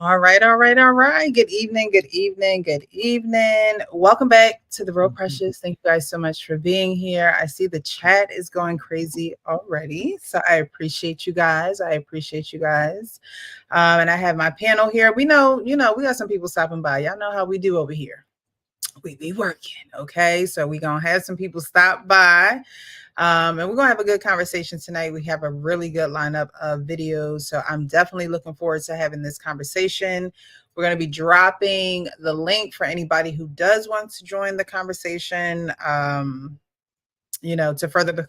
All right, all right, all right. Good evening, good evening, good evening. Welcome back to the Real Precious. Thank you guys so much for being here. I see the chat is going crazy already, so I appreciate you guys. I appreciate you guys. And I have my panel here. We know, we got some people stopping by. Y'all know how we do over here. We be working, okay? So we're gonna have some people stop by. And we're gonna have a good conversation tonight. We have a really good lineup of videos, so I'm definitely looking forward to having this conversation. We're going to be dropping the link for anybody who does want to join the conversation. To further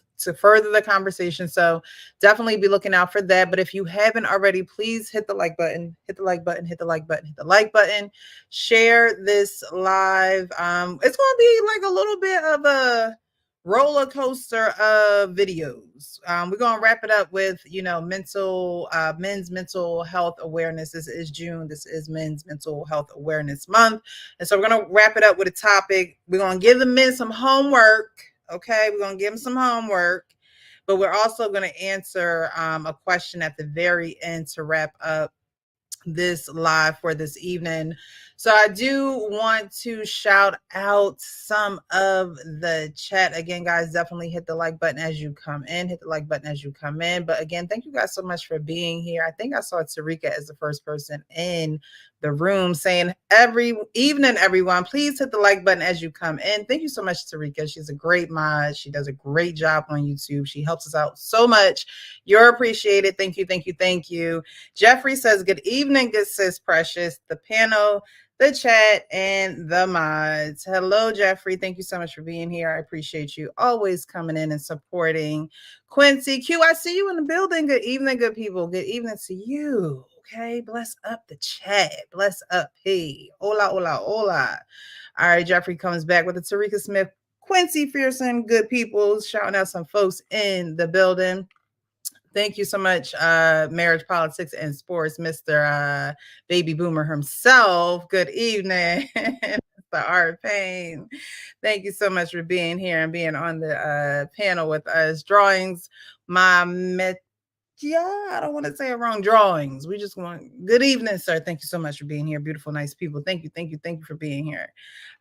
the conversation. So definitely be looking out for that. But if you haven't already, please hit the like button, hit the like button, hit the like button, hit the like button. Share this live. It's going to be like a little bit of a roller coaster of videos. We're gonna wrap it up with men's mental health awareness. This is June. This is Men's Mental Health Awareness Month, and so we're gonna wrap it up with a topic. We're gonna give the men some homework. Okay, we're gonna give them some homework, but we're also gonna answer a question at the very end to wrap up this live for this evening. So I do want to shout out some of the chat. Again, guys, definitely hit the like button as you come in. Hit the like button as you come in. But again, thank you guys so much for being here. I think I saw Tarika as the first person in the room saying, every evening, everyone, please hit the like button as you come in. Thank you so much, Tarika. She's a great mod. She does a great job on YouTube. She helps us out so much. You're appreciated. Thank you, thank you, thank you. Jeffrey says, good evening, good sis Precious, the panel, the chat, and the mods. Hello, Jeffrey. Thank you so much for being here. I appreciate you always coming in and supporting. Quincy Q, I see you in the building. Good evening, good people. Good evening to you. Okay, bless up the chat. Bless up. Hey, hola, hola, hola. All right, Jeffrey comes back with the Tarika Smith, Quincy Fearson, good people, shouting out some folks in the building. Thank you so much, Marriage, Politics, and Sports, Mr. Baby Boomer himself. Good evening, Mr. Art Payne. Thank you so much for being here and being on the panel with us. Drawings, I don't want to say it wrong. Drawings. We just want good evening, sir. Thank you so much for being here. Beautiful, nice people. Thank you, thank you, thank you for being here.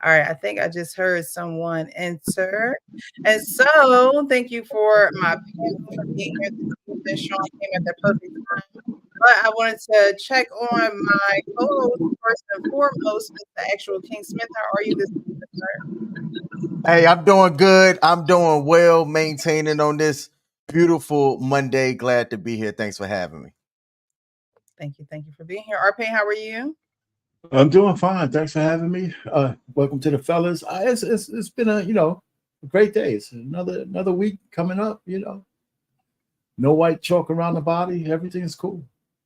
All right, I think I just heard someone enter. And so thank you for my panel for being here. Sean came at the perfect time. But I wanted to check on my co-host first and foremost, Mr. Actual King Smith. How are you this evening, sir? Hey, I'm doing good. I'm doing well, maintaining on this beautiful Monday. Glad to be here. Thanks for having me. Thank you. Thank you for being here. RP, how are you? I'm doing fine. Thanks for having me. Welcome to the fellas. It's been a great day. It's another week coming up. No white chalk around the body. Everything is cool.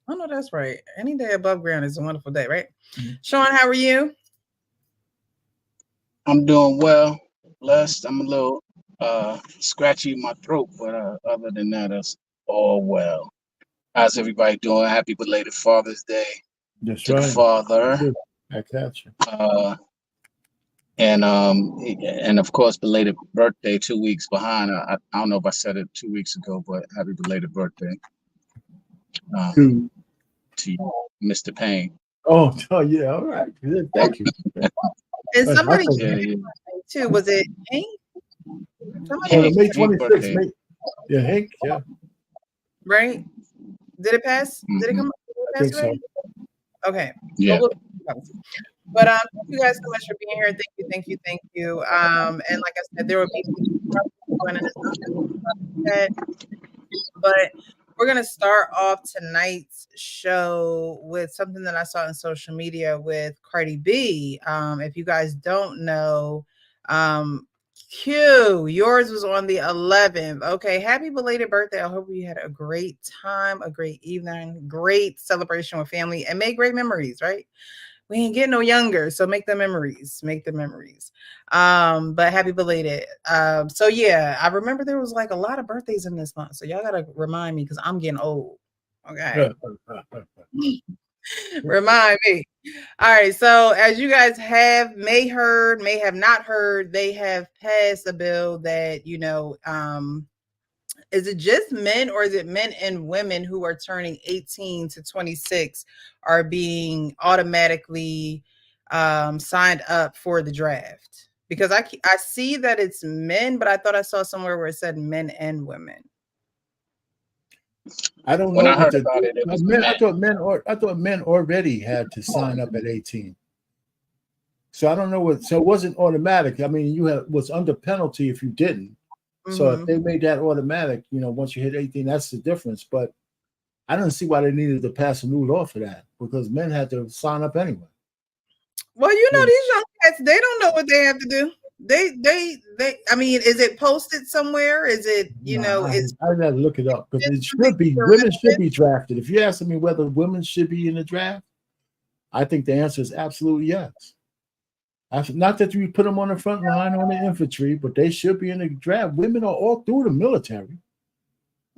Oh no, that's right. Any day above ground is a wonderful day, right? Mm-hmm. Sean, how are you? I'm doing well. Blessed. I'm a little scratchy in my throat, but other than that, it's all well. How's everybody doing? Happy belated Father's Day. That's to right. The father. I catch you. And of course, belated birthday 2 weeks behind. I don't know if I said it 2 weeks ago, but happy belated birthday to you, Mr. Payne. Oh yeah, all right. Thank you. And somebody too. Was it Hank? May 26th. Yeah, Hank. Yeah. Right? Did it pass? Mm-hmm. Did it come up? I think so. Okay. Yeah. But thank you guys so much for being here. Thank you. And like I said, there will be joining us. But we're gonna start off tonight's show with something that I saw on social media with Cardi B. If you guys don't know, Q, yours was on the 11th. Okay, happy belated birthday. I hope you had a great time, a great evening, great celebration with family, and made great memories, right? We ain't getting no younger, so make the memories. But happy belated. So yeah, I remember there was like a lot of birthdays in this month, so y'all gotta remind me because I'm getting old. Okay. Remind me. All right, so as you guys may have not heard, they have passed a bill that is it just men, or is it men and women who are turning 18 to 26 are being automatically signed up for the draft? Because I see that it's men, but I thought I saw somewhere where it said men and women. I don't When know I what heard the about it, it was men, men. I thought men already had to sign up at 18. So I don't know what. So it wasn't automatic. I mean, was under penalty if you didn't. So if they made that automatic, once you hit 18, that's the difference. But I don't see why they needed to pass a new law for that, because men had to sign up anyway. Well, these young cats, they don't know what they have to do. They I mean, is it posted somewhere? Is it, I gotta look it up, because it should be, women should be drafted. If you're asking me whether women should be in the draft, I think the answer is absolutely yes. Not that we put them on the front line on the infantry, but they should be in the draft. Women are all through the military.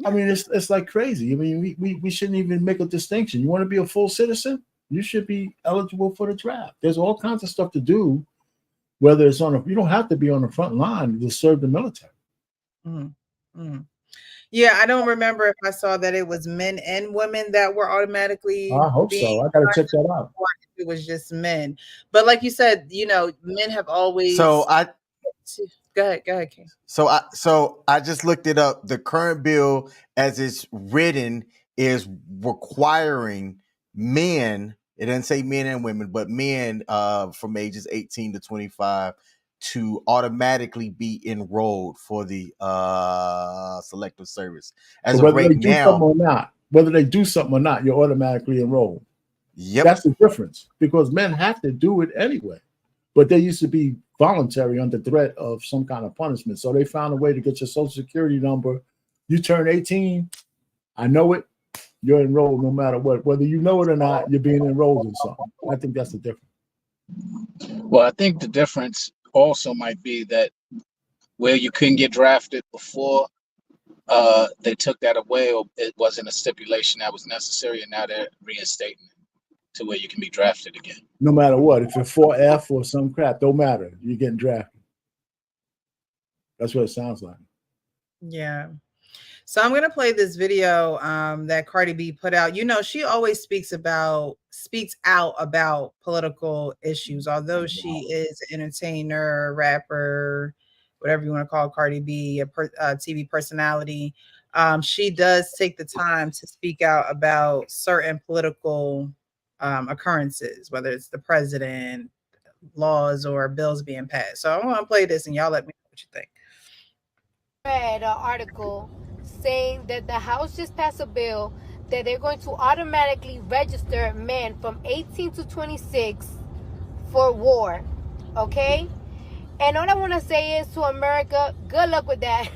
I mean, it's like crazy. I mean, we shouldn't even make a distinction. You want to be a full citizen, you should be eligible for the draft. There's all kinds of stuff to do, whether it's you don't have to be on the front line to serve the military. Yeah, I don't remember if I saw that it was men and women that were automatically. I hope so. I gotta check that out. It was just men, but like you said, men have always. So go ahead, King. So I just looked it up. The current bill, as it's written, is requiring men. It doesn't say men and women, but men from ages 18 to 25 to automatically be enrolled for the selective service. As of right now, whether they do something or not, you're automatically enrolled. Yep. That's the difference, because men have to do it anyway, but they used to be voluntary under threat of some kind of punishment. So they found a way to get your social security number. You turn 18, I know it, you're enrolled no matter what. Whether you know it or not, you're being enrolled in something. I think that's the difference. Well, I think the difference also might be that where you couldn't get drafted before, they took that away, or it wasn't a stipulation that was necessary, and now they're reinstating it to where you can be drafted again. No matter what, if you're 4F or some crap, don't matter. You're getting drafted. That's what it sounds like. Yeah. So I'm going to play this video that Cardi B put out. She always speaks out about political issues, although she is an entertainer, rapper, whatever you want to call Cardi B, a TV personality. She does take the time to speak out about certain political occurrences, whether it's the president, laws, or bills being passed. So I want to play this and y'all let me know what you think. I read an article saying that the House just passed a bill that they're going to automatically register men from 18 to 26 for war. Okay? And all I want to say is to America, good luck with that.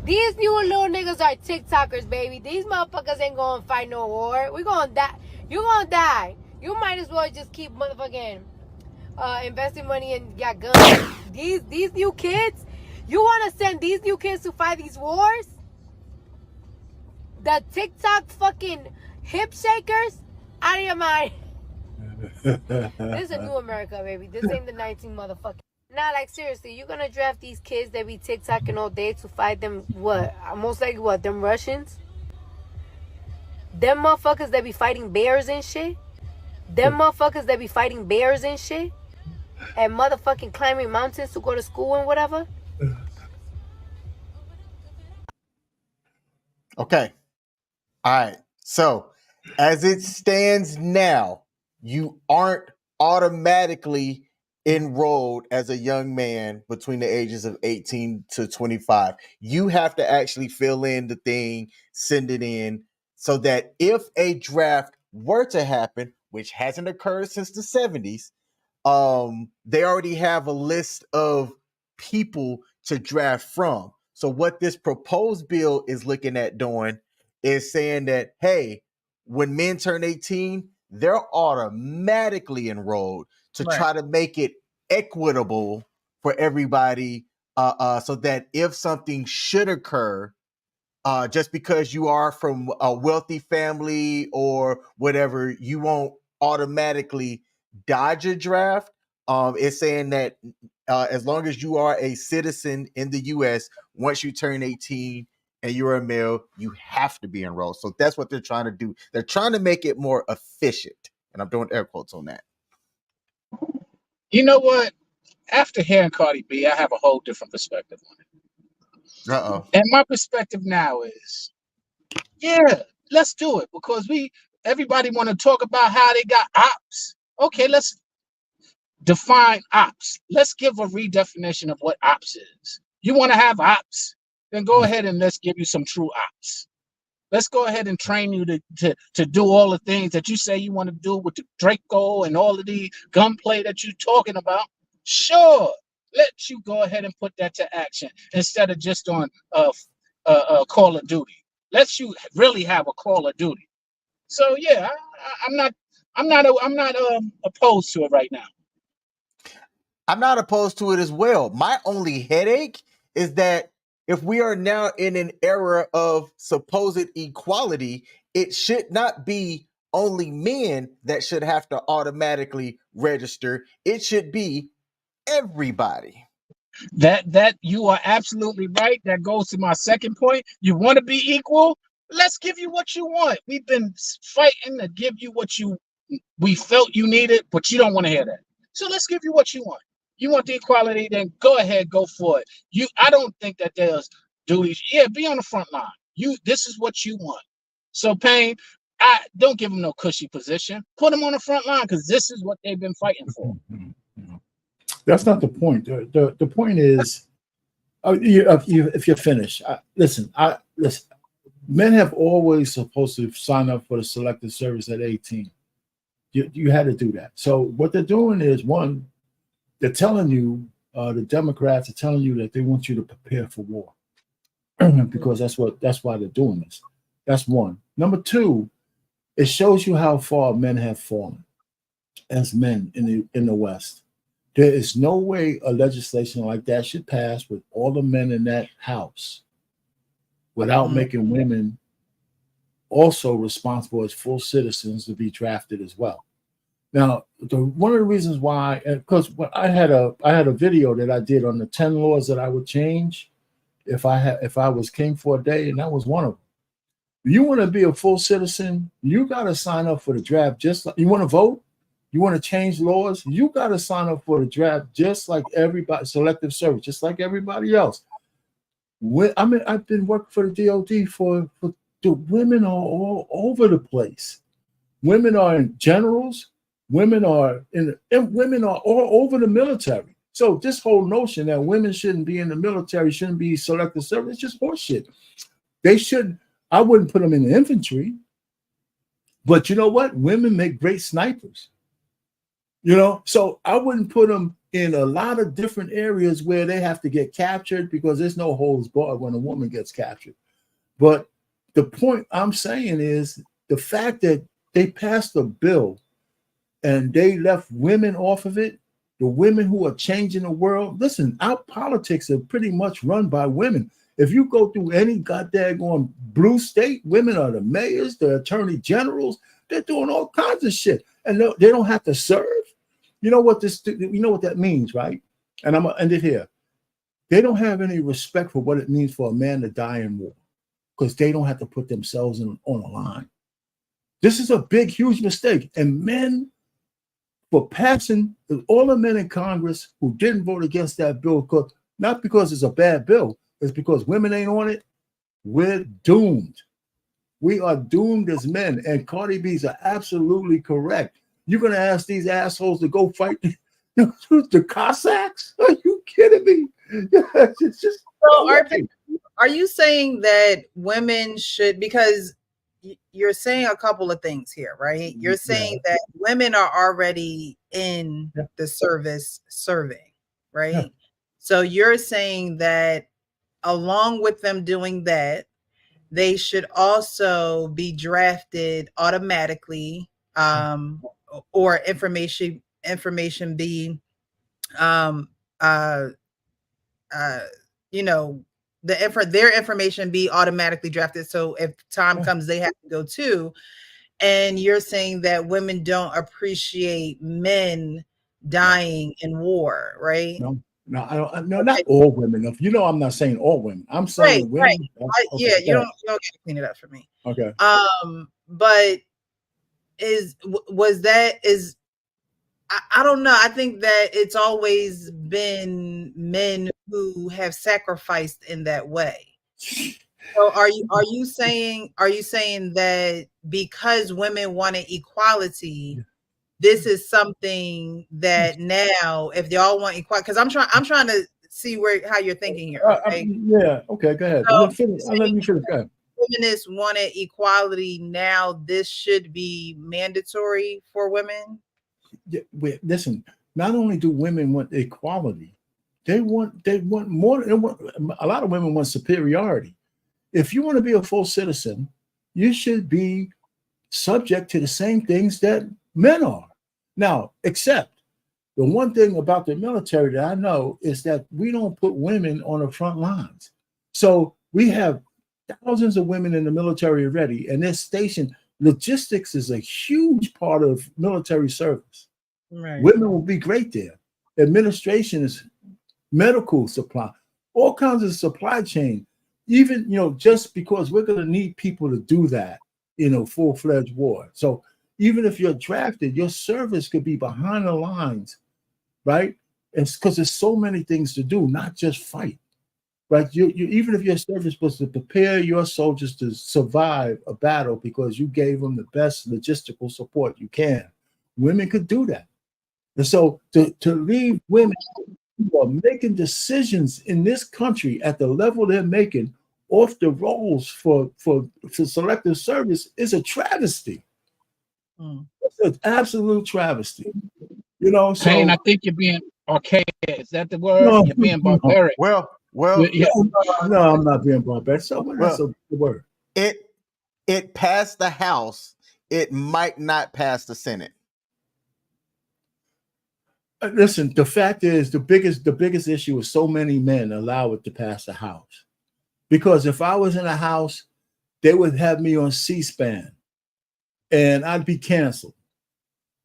These new little niggas are TikTokers, baby. These motherfuckers ain't gonna fight no war. We're gonna die. You're gonna die. You might as well just keep motherfucking investing money in your guns. These new kids, you want to send these new kids to fight these wars? The TikTok fucking hip shakers? Out of your mind. This is a new America, baby. This ain't the 19 motherfucking. Nah, like seriously, you gonna draft these kids that be TikToking all day to fight them? What? Most likely what? Them Russians? Them motherfuckers that be fighting bears and shit? Them motherfuckers that be fighting bears and shit? And motherfucking climbing mountains to go to school and whatever? Okay. All right. So as it stands now, you aren't automatically enrolled as a young man between the ages of 18 to 25. You have to actually fill in the thing, send it in, so that if a draft were to happen, which hasn't occurred since the 70s, they already have a list of people to draft from. So what this proposed bill is looking at doing is saying that, hey, when men turn 18, they're automatically enrolled to try to make it equitable for everybody, so that if something should occur, just because you are from a wealthy family or whatever, you won't automatically dodge a draft. It's saying that as long as you are a citizen in the U.S., once you turn 18 and you're a male, you have to be enrolled. So that's what they're trying to do. They're trying to make it more efficient. And I'm doing air quotes on that. You know what? After hearing Cardi B, I have a whole different perspective on it. Uh-oh. And my perspective now is, yeah, let's do it, because everybody want to talk about how they got ops. Okay, let's define ops. Let's give a redefinition of what ops is. You want to have ops? Then go ahead and let's give you some true ops. Let's go ahead and train you to do all the things that you say you want to do with the Draco and all of the gunplay that you're talking about. Sure, let you go ahead and put that to action instead of just on Call of Duty. Let you really have a Call of Duty. So yeah, I'm not opposed to it right now. I'm not opposed to it as well. My only headache is that if we are now in an era of supposed equality, it should not be only men that should have to automatically register. It should be everybody. That you are absolutely right. That goes to my second point. You want to be equal? Let's give you what you want. We've been fighting to give you what we felt you needed, but you don't want to hear that. So let's give you what you want. You want the equality, then go ahead, go for it. I don't think that there's duties. Yeah, be on the front line. This is what you want. So Payne, I don't give them no cushy position. Put them on the front line, because this is what they've been fighting for. That's not the point. The point is, if you're finished, listen. Men have always supposed to sign up for the selective service at 18. You had to do that. So what they're doing is, one, they're telling you, the Democrats are telling you that they want you to prepare for war because that's why they're doing this. That's one. Number two, it shows you how far men have fallen as men in the West. There is no way a legislation like that should pass with all the men in that house without making women also responsible as full citizens to be drafted as well. Now, one of the reasons why, because I had a video that I did on the 10 laws that I would change if I was king for a day, and that was one of them. You want to be a full citizen, you got to sign up for the draft. Just like you want to vote, you want to change laws, you got to sign up for the draft just like everybody, selective service, just like everybody else. I've been working for the DOD for the women are all over the place. Women are in generals. Women are all over the military. So this whole notion that women shouldn't be in the military, shouldn't be selective service, it's just horseshit. They should. I wouldn't put them in the infantry. But you know what? Women make great snipers. So I wouldn't put them in a lot of different areas where they have to get captured, because there's no holds barred when a woman gets captured. But the point I'm saying is the fact that they passed a bill and they left women off of it, the women who are changing the world. Listen, our politics are pretty much run by women. If you go through any goddamn blue state, women are the mayors, the attorney generals. They're doing all kinds of shit, and they don't have to serve. You know what that means, right? And I'm gonna end it here. They don't have any respect for what it means for a man to die in war, because they don't have to put themselves on a line. This is a big, huge mistake. And men, for passing, all the men in Congress who didn't vote against that bill, not because it's a bad bill, it's because women ain't on it, we're doomed. We are doomed as men. And Cardi B's are absolutely correct. You're going to ask these assholes to go fight the Cossacks? Are you kidding me? It's just so are you saying that women should, because you're saying a couple of things here, right? You're saying that women are already in the service serving, right? Yeah. So you're saying that along with them doing that, they should also be drafted automatically, or information be their information be automatically drafted. So if time comes, they have to go too. And you're saying that women don't appreciate men dying in war, right? No, I don't. No, not all women. You know, I'm not saying all women. I'm saying Right. women. Yeah, you don't get to clean it up for me. Okay. But I don't know. I think that it's always been men who have sacrificed in that way. So are you saying that because women wanted equality, this is something that now, if they all want equality, because I'm trying to see how you're thinking here. Okay? Yeah. Okay. Go ahead. So, Let me finish. Go ahead. Feminists wanted equality. Now this should be mandatory for women. Yeah, listen. Not only do women want equality, they want more. A lot of women want superiority. If you want to be a full citizen, you should be subject to the same things that men are. Now, except the one thing about the military that I know is that we don't put women on the front lines. So we have thousands of women in the military already, and they're stationed. Logistics is a huge part of military service. Right. Women will be great there. Administration is medical supply, all kinds of supply chain. Even, just because we're going to need people to do that in a full-fledged war. So even if you're drafted, your service could be behind the lines, right? It's because there's so many things to do, not just fight, right? You even if your service was to prepare your soldiers to survive a battle because you gave them the best logistical support you can, women could do that. And so to leave women who are making decisions in this country at the level they're making off the rolls for selective service is a travesty. It's an absolute travesty. So Payne, I think you're being archaic. Is that the word? No, You're being barbaric. Well, Yeah. no, I'm not being barbaric. So that's a word. It passed the House. It might not pass the Senate. Listen, the fact is the biggest issue is so many men allow it to pass the House. Because if I was in a House, they would have me on C-SPAN and I'd be canceled,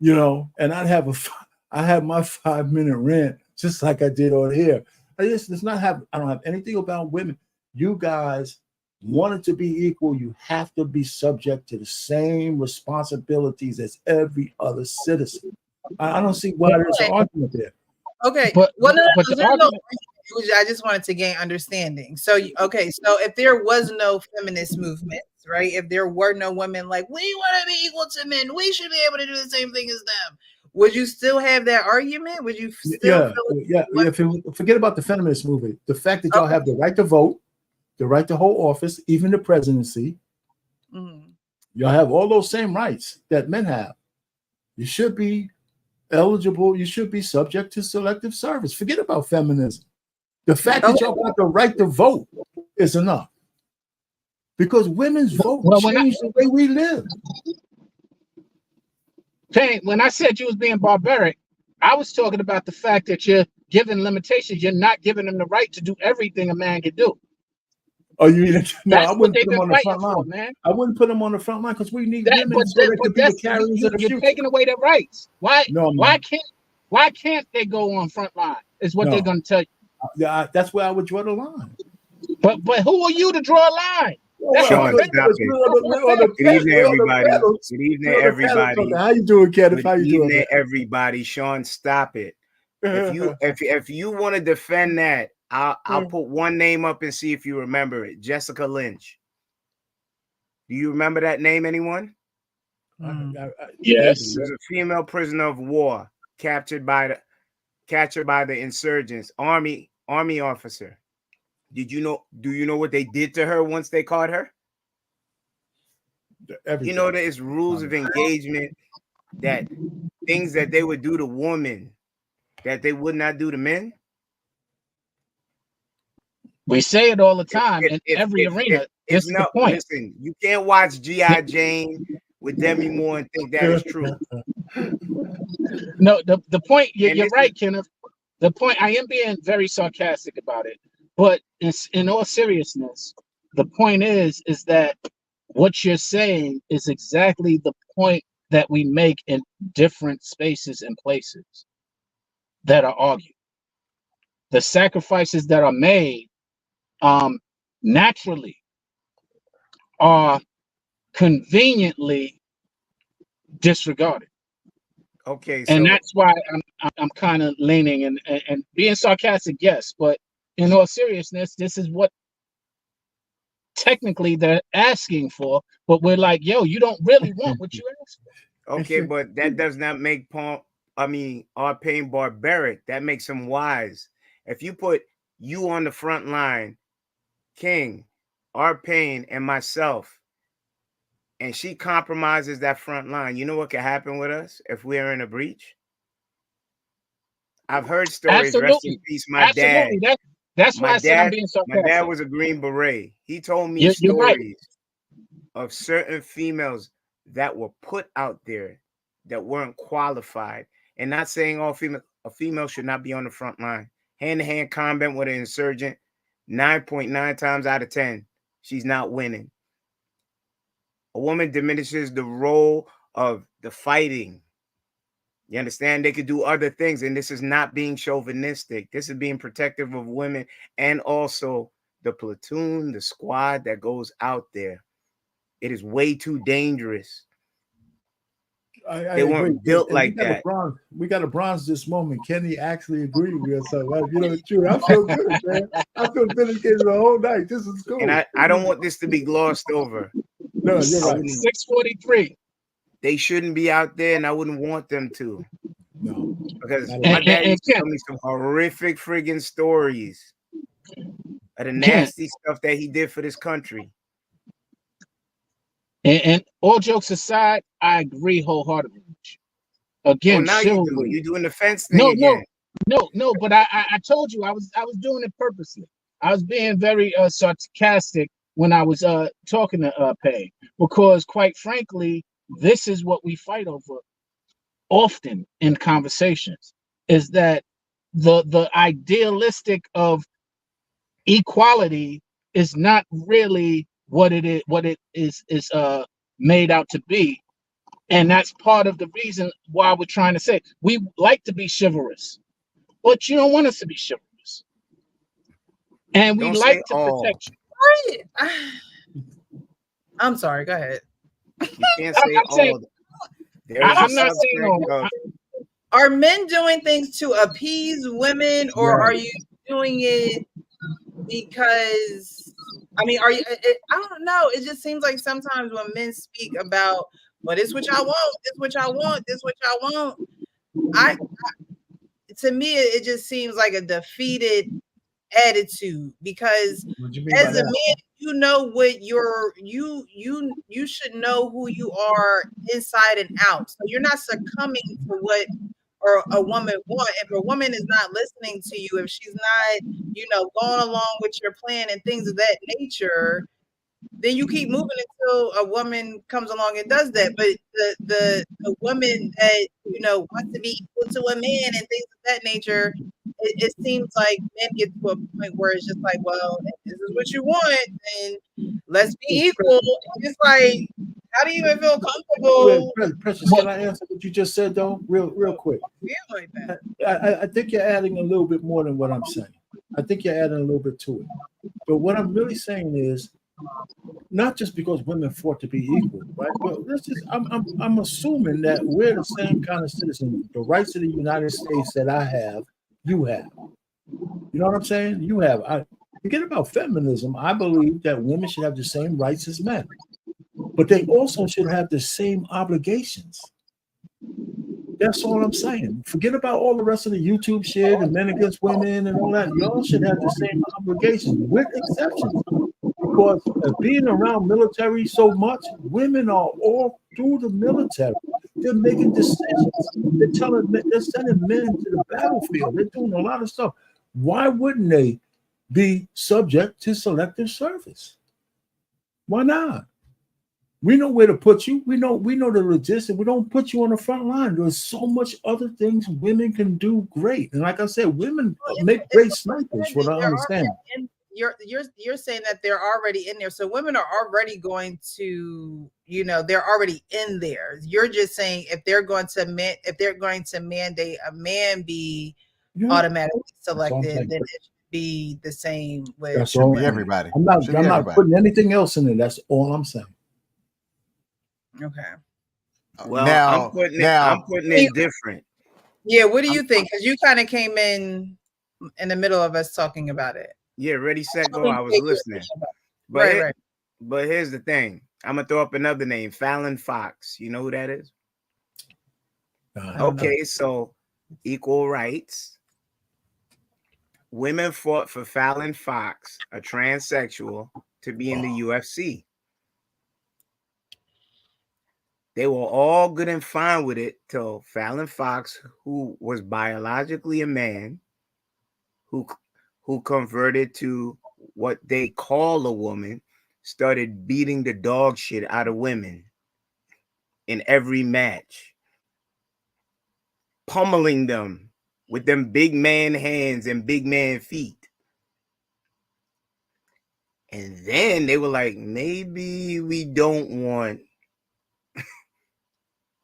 and I have my 5-minute rant just like I did on here. I don't have anything about women. You guys want it to be equal. You have to be subject to the same responsibilities as every other citizen. I don't see why there's an argument there. Okay. I just wanted to gain understanding. So, okay. So if there was no feminist movements, right? If there were no women like, we want to be equal to men, we should be able to do the same thing as them. Would you still have that argument? Would you still forget about the feminist movement. The fact that y'all have the right to vote, the right to hold office, even the presidency, y'all have all those same rights that men have. You should be eligible. You should be subject to selective service. Forget about feminism. The fact that y'all got the right to vote is enough. Because women's vote changed the way we live. Payne, when I said you was being barbaric, I was talking about the fact that you're giving limitations. You're not giving them the right to do everything a man can do. Oh, you mean no? That's I wouldn't put them on the front for, line, man. I wouldn't put them on the front line because we need women so they could be the carriers of the future. You're taking away their rights. Why? No, why can't they go on front line? Is what they're going to tell you. Yeah, that's where I would draw the line. But who are you to draw a line? Sean, stop it. Good evening, everybody. Good evening, everybody. How you doing, Kenneth? How you doing? Good evening, everybody. Sean, stop it. If you want to defend that, I'll put one name up and see if you remember it. Jessica Lynch. Do you remember that name, anyone? Yes. She was a female prisoner of war captured by the insurgents, army officer. Do you know what they did to her once they caught her? Everything. There's rules of engagement, that things that they would do to women that they would not do to men. We say it all the time in every arena. It's the point. Listen, you can't watch G.I. Jane with Demi Moore and think that is true. No, the point, you're right, Kenneth. The point, I am being very sarcastic about it, but it's, in all seriousness, the point is that what you're saying is exactly the point that we make in different spaces and places. that are argued. The sacrifices that are made naturally are conveniently disregarded. Okay, And so that's why I'm kind of leaning and being sarcastic, yes, but in all seriousness, this is what technically they're asking for, but we're like, yo, you don't really want what you asked for. okay, but that does not make our pain barbaric. That makes him wise. If you put you on the front line, King, our pain, and myself, and she compromises that front line, you know what could happen with us if we are in a breach? I've heard stories. Rest in peace, my dad. That's why I said I'm being sarcastic. My dad was a Green Beret. He told me You're stories right. of certain females that were put out there that weren't qualified. And not saying a female should not be on the front line. Hand-to-hand combat with an insurgent, 9.9 times out of 10, she's not winning. A woman diminishes the role of the fighting. You understand? They could do other things, and this is not being chauvinistic. This is being protective of women and also the platoon, the squad that goes out there. It is way too dangerous. They weren't built like that. We got a bronze this moment. Kenny actually agreed with us. So, you know, true. I feel good, man. I feel vindicated the whole night. This is cool. And I don't want this to be glossed over. No, you're right. 643. They shouldn't be out there, and I wouldn't want them to. No, because my dad used to tell me some horrific friggin' stories of the nasty stuff that he did for this country. And all jokes aside, I agree wholeheartedly. Again, now you're doing the fence thing again. No. But I told you I was doing it purposely. I was being very sarcastic when I was talking to Pay, because quite frankly, this is what we fight over often in conversations, is that the idealistic of equality is not really what it is made out to be. And that's part of the reason why we're trying to say we like to be chivalrous, but you don't want us to be chivalrous. And we like to protect you. I'm sorry, go ahead. You can't say all. I'm not saying all. Are men doing things to appease women, or are you doing it because, I mean, I don't know. It just seems like sometimes when men speak about, well, this what y'all want, this what y'all want, this what y'all want, to me, it just seems like a defeated attitude, because as a man, you know what you should know who you are inside and out. So you're not succumbing to what or a woman want. If a woman is not listening to you, if she's not, going along with your plan and things of that nature, then you keep moving until a woman comes along and does that. But the woman that wants to be equal to a man and things of that nature, it seems like men get to a point where it's just like, well, if this is what you want, then let's be equal. It's like, how do you even feel comfortable? Precious, can I answer what you just said though, real quick? Like that. I think you're adding a little bit more than what I'm saying. I think you're adding a little bit to it. But what I'm really saying is, not just because women fought to be equal, right? But I'm assuming that we're the same kind of citizen. The rights of the United States that I have, you have. You know what I'm saying? You have. Forget about feminism. I believe that women should have the same rights as men, but they also should have the same obligations. That's all I'm saying. Forget about all the rest of the YouTube shit and men against women and all that. Y'all should have the same obligations, with exceptions. Because being around military so much, women are all through the military. They're making decisions. They're sending men to the battlefield. They're doing a lot of stuff. Why wouldn't they be subject to selective service? Why not? We know where to put you. We know the logistics. We don't put you on the front line. There's so much other things women can do great. And like I said, women make great snipers. What I understand. You're saying that they're already in there. So women are already going to, they're already in there. You're just saying if they're going to mandate a man be Yeah, automatically that's all I'm selected, saying. then it should be the same with That's all. Should be everybody. I'm not. Should be I'm not everybody. putting anything else in it. That's all I'm saying. Okay. Well, I'm putting it different. Yeah, what do you think? Because you kind of came in the middle of us talking about it. Yeah, ready, set, go. I was listening. But Right. But here's the thing. I'm gonna throw up another name, Fallon Fox. You know who that is? Okay, so equal rights. Women fought for Fallon Fox, a transsexual, to be in the UFC. They were all good and fine with it till Fallon Fox, who was biologically a man, who converted to what they call a woman, started beating the dog shit out of women in every match, pummeling them with them big man hands and big man feet. And then they were like, maybe we don't want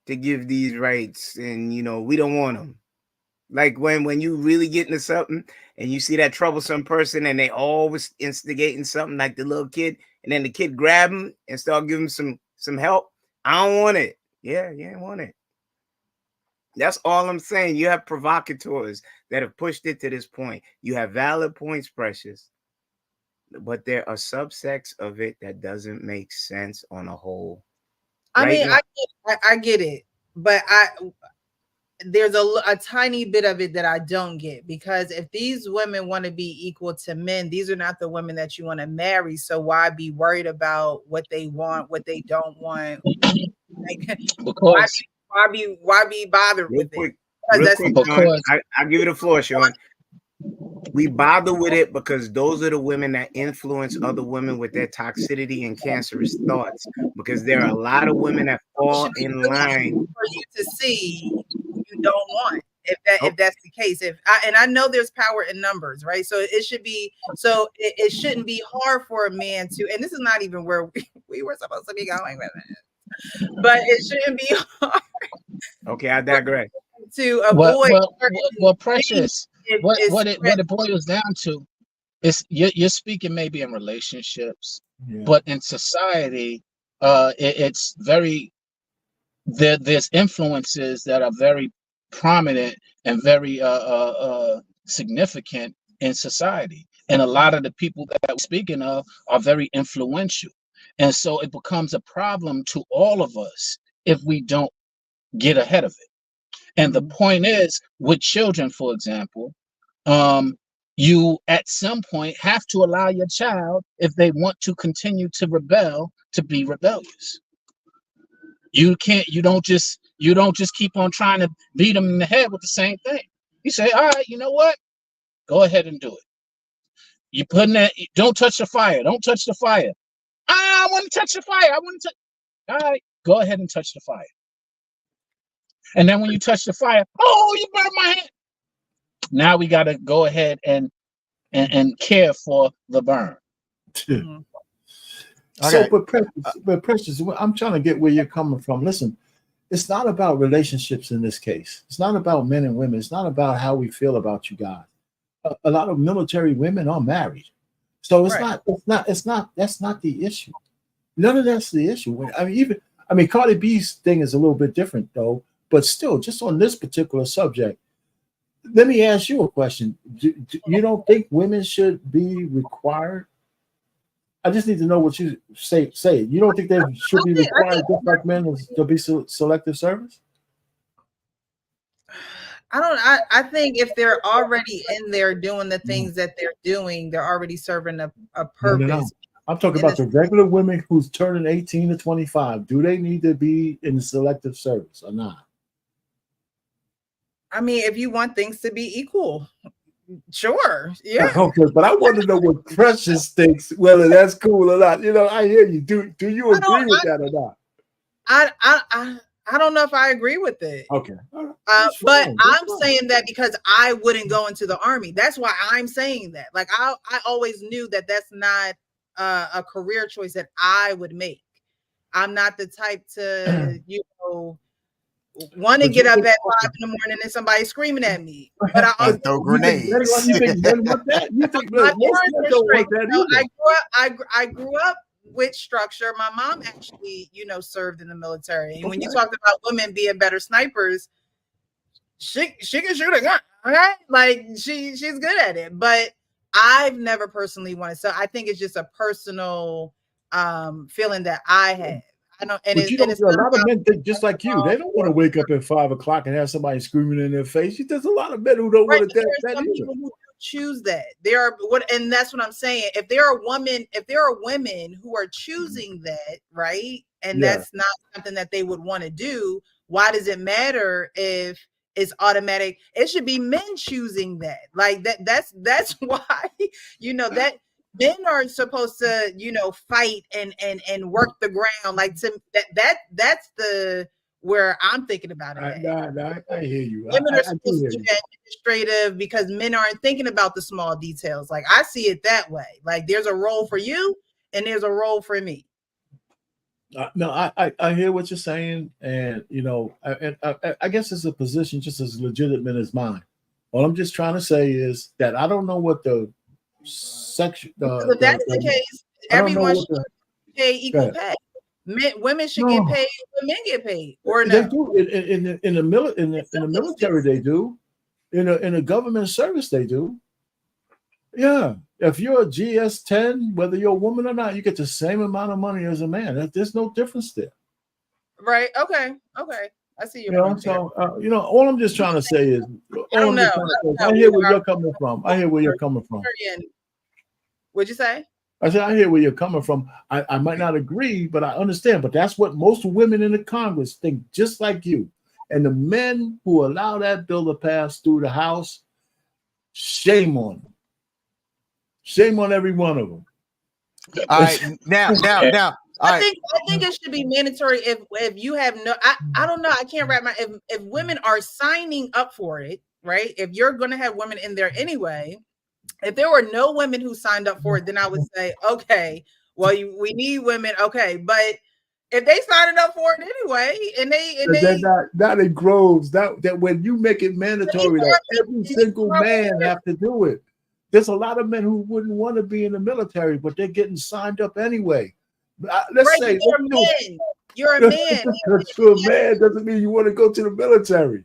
to give these rights, and we don't want them. Like when you really get into something and you see that troublesome person and they always instigating something, like the little kid, and then the kid grab him and start giving him some help. I don't want it. Yeah, you ain't want it. That's all I'm saying. You have provocateurs that have pushed it to this point. You have valid points, Precious, but there are subsects of it that doesn't make sense on a whole. I mean, I get it, but there's a tiny bit of it that I don't get, because if these women want to be equal to men, these are not the women that you want to marry. So why be worried about what they want, what they don't want? Like, why be bothered with it? Real quick, Sean, I'll give you the floor, Sean. We bother with it because those are the women that influence other women with their toxicity and cancerous thoughts. Because there are a lot of women that fall in line for you to see you don't want. If that's the case, and I know there's power in numbers, right? So it should be, it shouldn't be hard for a man to, and this is not even where we were supposed to be going with it, but it shouldn't be hard. Okay, I digress. To avoid well, Precious, what it boils down to is you're speaking maybe in relationships, but in society, it's very there's influences that are very prominent and very significant in society, and a lot of the people that we're speaking of are very influential, and so it becomes a problem to all of us if we don't get ahead of it. And the point is, with children, for example, you at some point have to allow your child, if they want to continue to rebel, to be rebellious. You don't just keep on trying to beat them in the head with the same thing. You say, all right, you know what? Go ahead and do it. You putting that, don't touch the fire. Don't touch the fire. I want to touch the fire. I want to touch. All right, go ahead and touch the fire. And then when you touch the fire, oh, you burned my hand. Now we got to go ahead and care for the burn. Mm-hmm. So, but Precious, I'm trying to get where you're coming from. Listen, it's not about relationships in this case. It's not about men and women. It's not about how we feel about you guys. A lot of military women are married, so it's not. That's not the issue. None of that's the issue. I mean, Cardi B's thing is a little bit different though. But still, just on this particular subject, let me ask you a question. You don't think women should be required? I just need to know what you say. You don't think they should be required, just like men, to be selective service? I think if they're already in there doing the things that they're doing, they're already serving a purpose. No. I'm talking about the regular women who's turning 18 to 25. Do they need to be in the selective service or not? I mean, if you want things to be equal, sure, yeah. Okay, but I want to know what Precious thinks, whether that's cool or not. I hear you. Do you agree with that or not? I don't know if I agree with it. Okay, but I'm saying that because I wouldn't go into the army. That's why I'm saying that. Like I always knew that that's not a career choice that I would make. I'm not the type to want to But get you up think- at 5 in the morning and somebody screaming at me. But I also And throw You think grenades. men want that? You think my most men parents don't were want strict. that So either. I grew up with structure. My mom actually, served in the military. And when you Okay. talked about women being better snipers, she can shoot a gun. Okay, like she's good at it. But I've never personally wanted. So I think it's just a personal feeling that I have. I don't, and But it, you and know, it's a not lot of about men think just like you. They don't want to wake up at 5 o'clock and have somebody screaming in their face. There's a lot of men who don't right. want But to there that are some either. people who choose that. There are and that's what I'm saying. If there are women who are choosing that, right, and Yeah. that's not something that they would want to do, why does it matter if it's automatic? It should be men choosing that. Like that's why that men are supposed to fight and work the ground. Like that's the where I'm thinking about it. I hear you. Women I are do supposed hear to do you. that administrative because men aren't thinking about the small details. Like I see it that way. Like there's a role for you and there's a role for me. No, I hear what you're saying, and I guess it's a position just as legitimate as mine. All I'm just trying to say is that I don't know what the section. If that's the case, I don't know everyone what should pay equal pay. Women should get paid when men get paid, or they no? do in the military. They do in a government service. They do. Yeah, if you're a GS-10, whether you're a woman or not, you get the same amount of money as a man. There's no difference there. Right? Okay. I see your point. So all I'm just trying to say is, I hear where you're coming from. What'd you say? I said I hear where you're coming from. I might not agree, but I understand. But that's what most women in the Congress think, just like you. And the men who allow that bill to pass through the House, shame on them. Shame on every one of them. All right, now. I think it should be mandatory if you have no. I don't know. I can't wrap my if women are signing up for it, right? If you're going to have women in there anyway, if there were no women who signed up for it, then I would say, okay, well, we need women, okay, but if they signed up for it anyway, and they not in Groves, that when you make it mandatory that every single man have to do it. There's a lot of men who wouldn't want to be in the military, but they're getting signed up anyway. Let's say you're a man. You're a man doesn't mean you want to go to the military.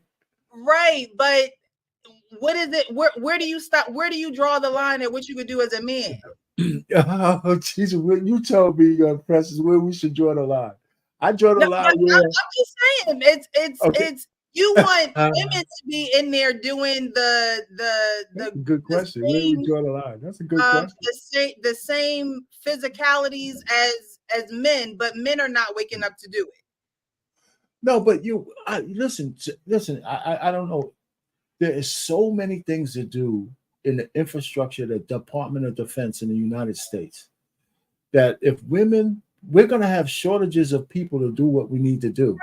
Right, but what is it? Where do you stop? Where do you draw the line at what you could do as a man? Oh, Jesus, you tell me, Precious, where we should draw the line. I draw the line where I'm just saying it's you want women to be in there doing the good question. Where do we draw the line? That's a good question. The same physicalities as men, but men are not waking up to do it. No, but listen. I don't know. There is so many things to do in the infrastructure of the Department of Defense in the United States that if we're going to have shortages of people to do what we need to do.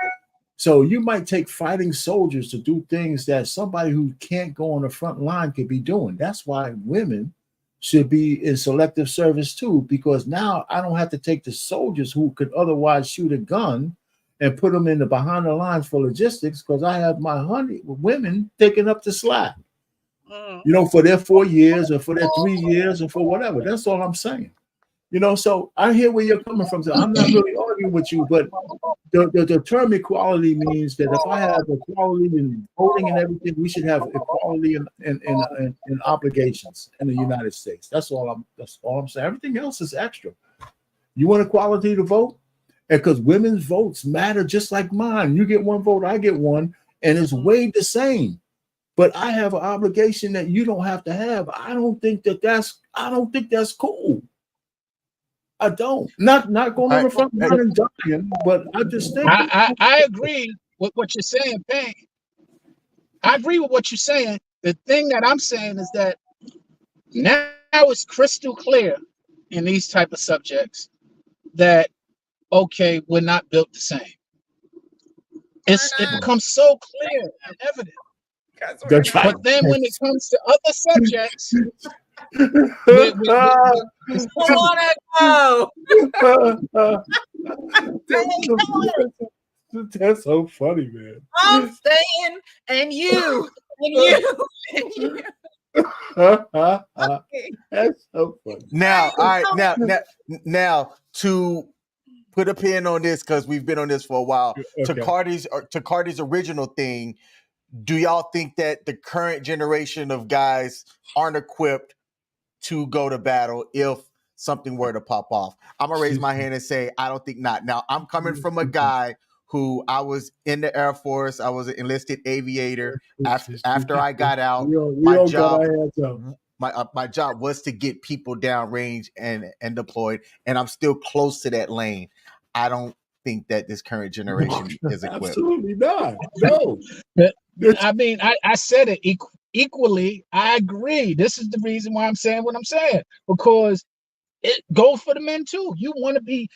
So you might take fighting soldiers to do things that somebody who can't go on the front line could be doing. That's why women should be in selective service too, because now I don't have to take the soldiers who could otherwise shoot a gun and put them in the behind the lines for logistics, because I have my women taking up the slack, for their 4 years or for their 3 years or for whatever. That's all I'm saying. So I hear where you're coming from. So I'm not really arguing with you, but the term equality means that if I have equality in voting and everything, we should have equality in obligations in the United States. That's all I'm saying. Everything else is extra. You want equality to vote? And because women's votes matter just like mine. You get one vote, I get one, and it's weighed the same. But I have an obligation that you don't have to have. I don't think that's cool. I don't. Not going on the front line and dying, but I just think I agree with what you're saying, Payne. I agree with what you're saying. The thing that I'm saying is that now it's crystal clear in these type of subjects that okay, we're not built the same. It becomes so clear and evident. But then when it comes to other subjects, That's so funny, man. I'm staying, and you, and you, and you. That's so funny. Now, all right, now to put a pin on this because we've been on this for a while. Okay. To Cardi's original thing, do y'all think that the current generation of guys aren't equipped to go to battle if something were to pop off? I'm gonna raise my hand and say I don't think not. Now I'm coming from a guy who I was in the Air Force. I was an enlisted aviator. After I got out, my job was to get people downrange and deployed, and I'm still close to that lane. I don't think that this current generation is equipped. Absolutely not. No. I mean, I said it equally. I agree. This is the reason why I'm saying what I'm saying, because it goes for the men too. You want to be,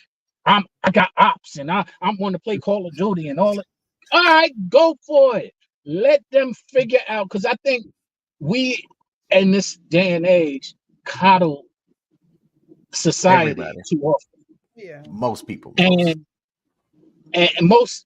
I got ops and I want to play Call of Duty and all that. All right, go for it. Let them figure out, because I think we in this day and age coddle society Everybody. too often. Yeah. Most people. And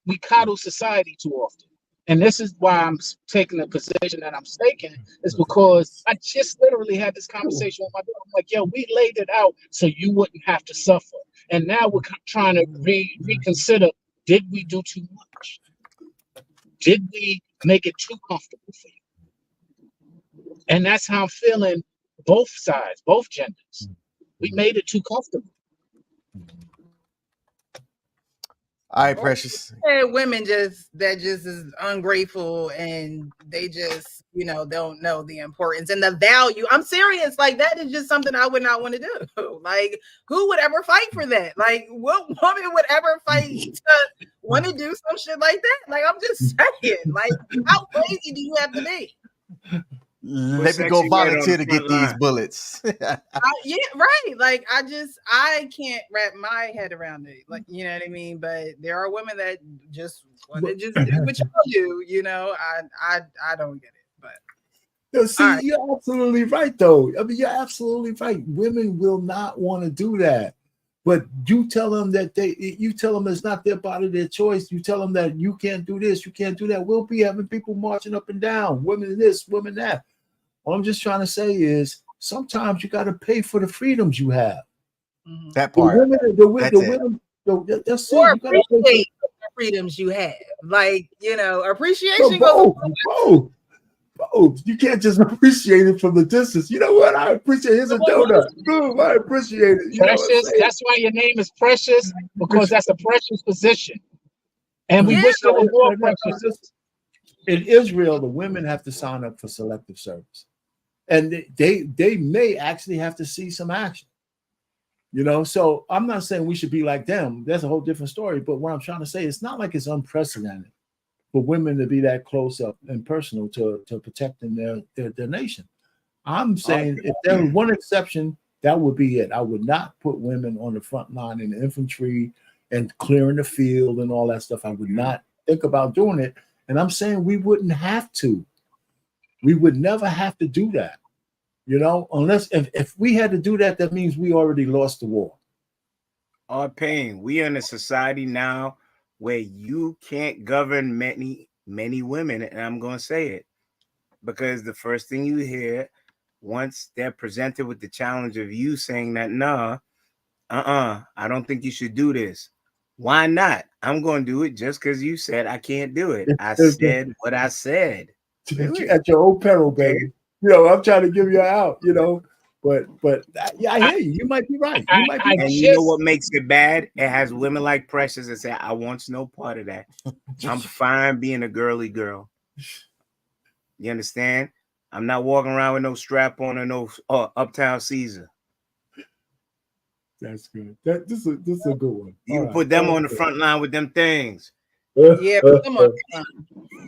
we coddle society too often. And this is why I'm taking the position that I'm taking, is because I just literally had this conversation with my daughter. I'm like, yo, we laid it out so you wouldn't have to suffer. And now we're trying to reconsider, did we do too much? Did we make it too comfortable for you? And that's how I'm feeling both sides, both genders. We made it too comfortable. All right, Precious. Women just is ungrateful, and they just, don't know the importance and the value. I'm serious. Like, that is just something I would not want to do. Like, who would ever fight for that? Like, what woman would ever fight to want to do some shit like that? Like, I'm just saying, like, how crazy do you have to be? Let me go volunteer to get these bullets. Yeah, right. Like, I can't wrap my head around it. Like, you know what I mean? But there are women that just want to just do what you do. I don't get it. But See, right. You're absolutely right, though. I mean, you're absolutely right. Women will not want to do that. But you tell them that it's not their body, their choice. You tell them that you can't do this, you can't do that. We'll be having people marching up and down, women this, women that. All I'm just trying to say is sometimes you got to pay for the freedoms you have. That part. The women, that's or it. You appreciate the freedoms you have. Like, appreciation goes. Both. You can't just appreciate it from the distance. You know what? I appreciate it. Here's a donut. Boom, I appreciate it. Precious. That's why your name is Precious, because that's a precious position. And we wish there were more precious. In Israel, the women have to sign up for selective service. And they may actually have to see some action. So I'm not saying we should be like them. That's a whole different story. But what I'm trying to say, it's not like it's unprecedented for women to be that close up and personal to protecting their nation. I'm saying if there was one exception, that would be it. I would not put women on the front line in the infantry and clearing the field and all that stuff. I would not think about doing it. And I'm saying we wouldn't have to. We would never have to do that. Unless if we had to do that, that means we already lost the war. Our pain. We are in a society now where you can't govern many women, and I'm going to say it because the first thing you hear once they're presented with the challenge of you saying that, I don't think you should do this. Why not? I'm going to do it just because you said I can't do it. I said what I said. At your own peril, baby. I'm trying to give you out, But I hear you. You might be right. You know what makes it bad? It has women like Precious that say, I want no part of that. I'm fine being a girly girl. You understand? I'm not walking around with no strap on or no Uptown Caesar. That's good. This is a good one. You put them on the front line with them things. Yeah, put them on the front.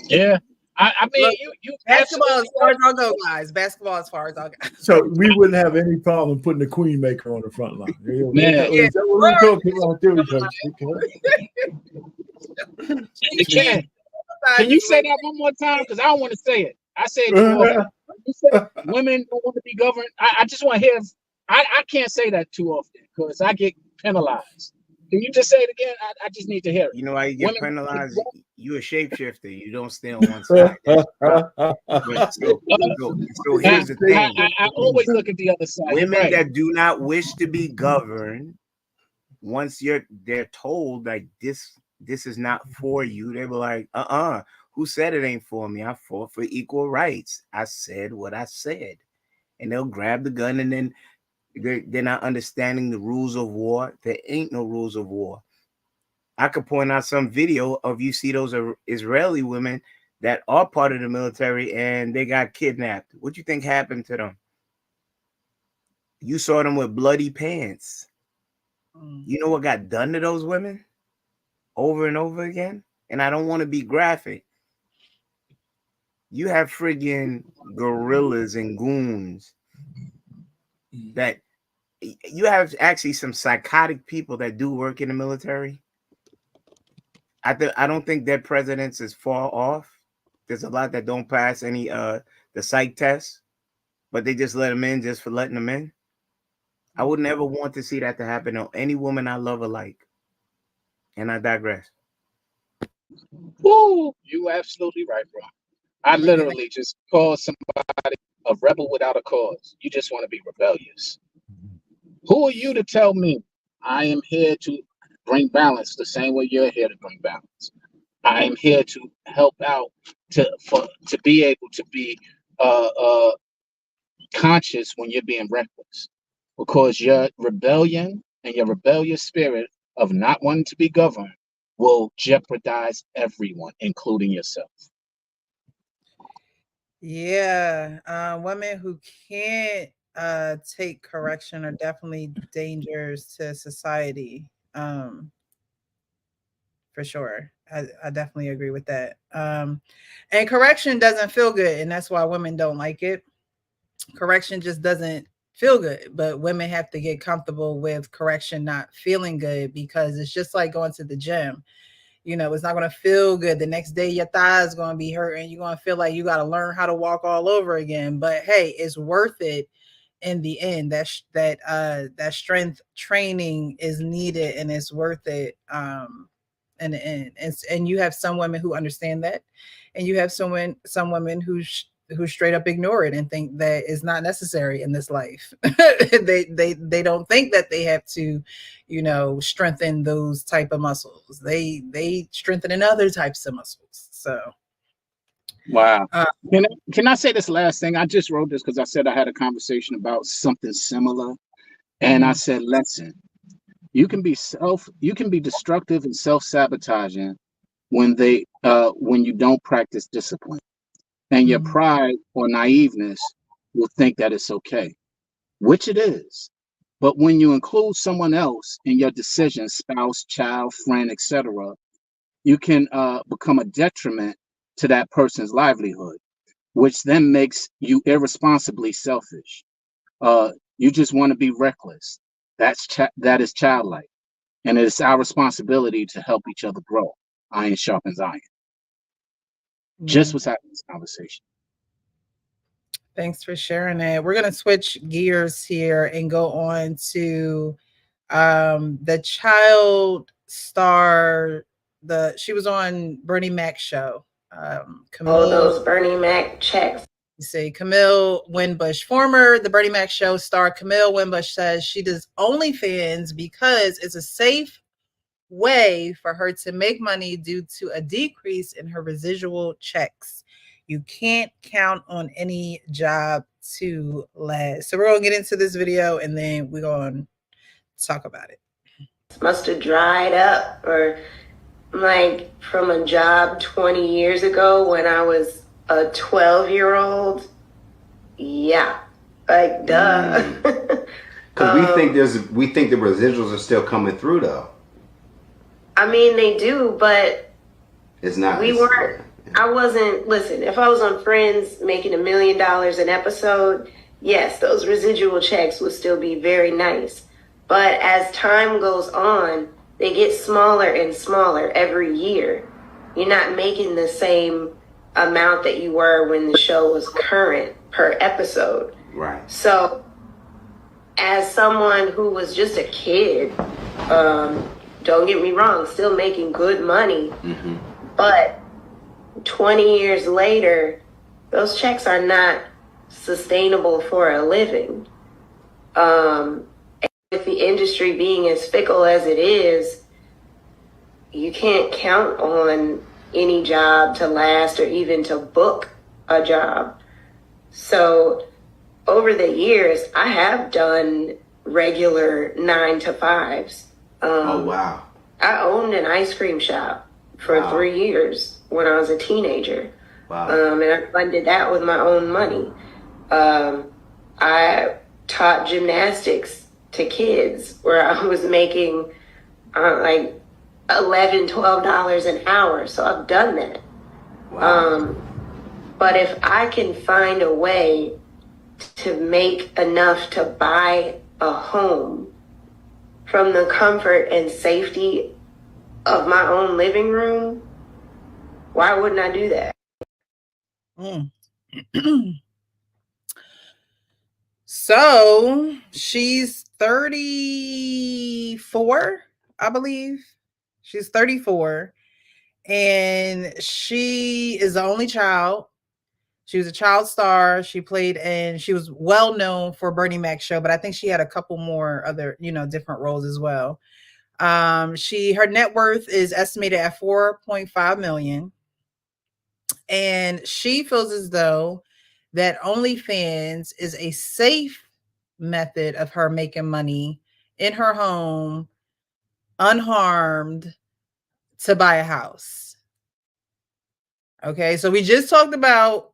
Yeah. I mean, look, you basketball as far as I'll go, guys. Basketball as far as I'll go. So we wouldn't have any problem putting the queen maker on the front line. Is that what we're talking about? You can. Can you say that one more time? Because I don't want to say it. I say it too often. You say women don't want to be governed. I just want to hear. I can't say that too often because I get penalized. Can you just say it again? I just need to hear it. You know why you get Women- penalized? You a shapeshifter. You don't stay on one side. But so here's the thing. I always look at the other side. You're Women right. that do not wish to be governed, once they're told like this is not for you, they were like, who said it ain't for me? I fought for equal rights. I said what I said. And they'll grab the gun, and then they're not understanding the rules of war. There ain't no rules of war. I could point out some video of, you see those Israeli women that are part of the military and they got kidnapped. What do you think happened to them? You saw them with bloody pants. You know what got done to those women over and over again? And I don't want to be graphic. You have friggin' gorillas and goons that you have actually some psychotic people that do work in the military. I don't think their presidents is far off. There's a lot that don't pass any the psych tests, but they just let them in just for letting them in. I would never want to see that to happen to any woman I love alike. And I digress. Woo, you absolutely right, bro. I literally just call somebody a rebel without a cause. You just want to be rebellious. Who are you to tell me I am here to bring balance the same way you're here to bring balance? I am here to help out to be able to be conscious when you're being reckless, because your rebellion and your rebellious spirit of not wanting to be governed will jeopardize everyone, including yourself. Yeah, women who can't take correction are definitely dangers to society. For sure. I definitely agree with that. And correction doesn't feel good, and that's why women don't like it. Correction just doesn't feel good, but women have to get comfortable with correction not feeling good, because it's just like going to the gym. You know, it's not going to feel good. The next day, your thigh is going to be hurting. You're going to feel like you got to learn how to walk all over again. But hey, it's worth it in the end. That strength training is needed, and it's worth it in the end. And you have some women who understand that, and you have some women who straight up ignore it and think that it's not necessary in this life. they don't think that they have to, strengthen those type of muscles. They strengthen in other types of muscles. So wow. Can I say this last thing? I just wrote this because I said I had a conversation about something similar, and I said, listen, you can be destructive and self-sabotaging when you don't practice discipline. And your pride or naiveness will think that it's okay, which it is. But when you include someone else in your decision, spouse, child, friend, etc., you can become a detriment to that person's livelihood, which then makes you irresponsibly selfish. You just want to be reckless. That is childlike. And it is our responsibility to help each other grow. Iron sharpens iron. Just was having this conversation. Thanks for sharing that. We're going to switch gears here and go on to the child star. She was on Bernie Mac's show. All those Bernie Mac checks. You see, Camille Winbush, former The Bernie Mac Show star Camille Winbush, says she does OnlyFans because it's a safe way for her to make money due to a decrease in her residual checks. You can't count on any job to last. So we're going to get into this video and then we're going to talk about it. Must have dried up, or like from a job 20 years ago when I was a 12-year-old. Yeah, like duh. Because we think the residuals are still coming through though. I mean, they do, but it's not. Listen, if I was on Friends making $1 million an episode, yes, those residual checks would still be very nice. But as time goes on, they get smaller and smaller every year. You're not making the same amount that you were when the show was current per episode. Right. So as someone who was just a kid, Don't get me wrong, still making good money. Mm-hmm. But 20 years later, those checks are not sustainable for a living. With the industry being as fickle as it is, you can't count on any job to last or even to book a job. So over the years, I have done regular 9-to-5s. Oh, wow. I owned an ice cream shop for Wow. 3 years when I was a teenager. Wow. And I funded that with my own money. I taught gymnastics to kids where I was making like $11, $12 an hour. So I've done that. Wow. But if I can find a way to make enough to buy a home from the comfort and safety of my own living room, why wouldn't I do that? So she's 34, I believe. She's 34, and she is the only child. She was a child star. She played, and she was well known for Bernie Mac's show, but I think she had a couple more other, different roles as well. Her net worth is estimated at $4.5 million. And she feels as though that OnlyFans is a safe method of her making money in her home, unharmed, to buy a house. Okay, so we just talked about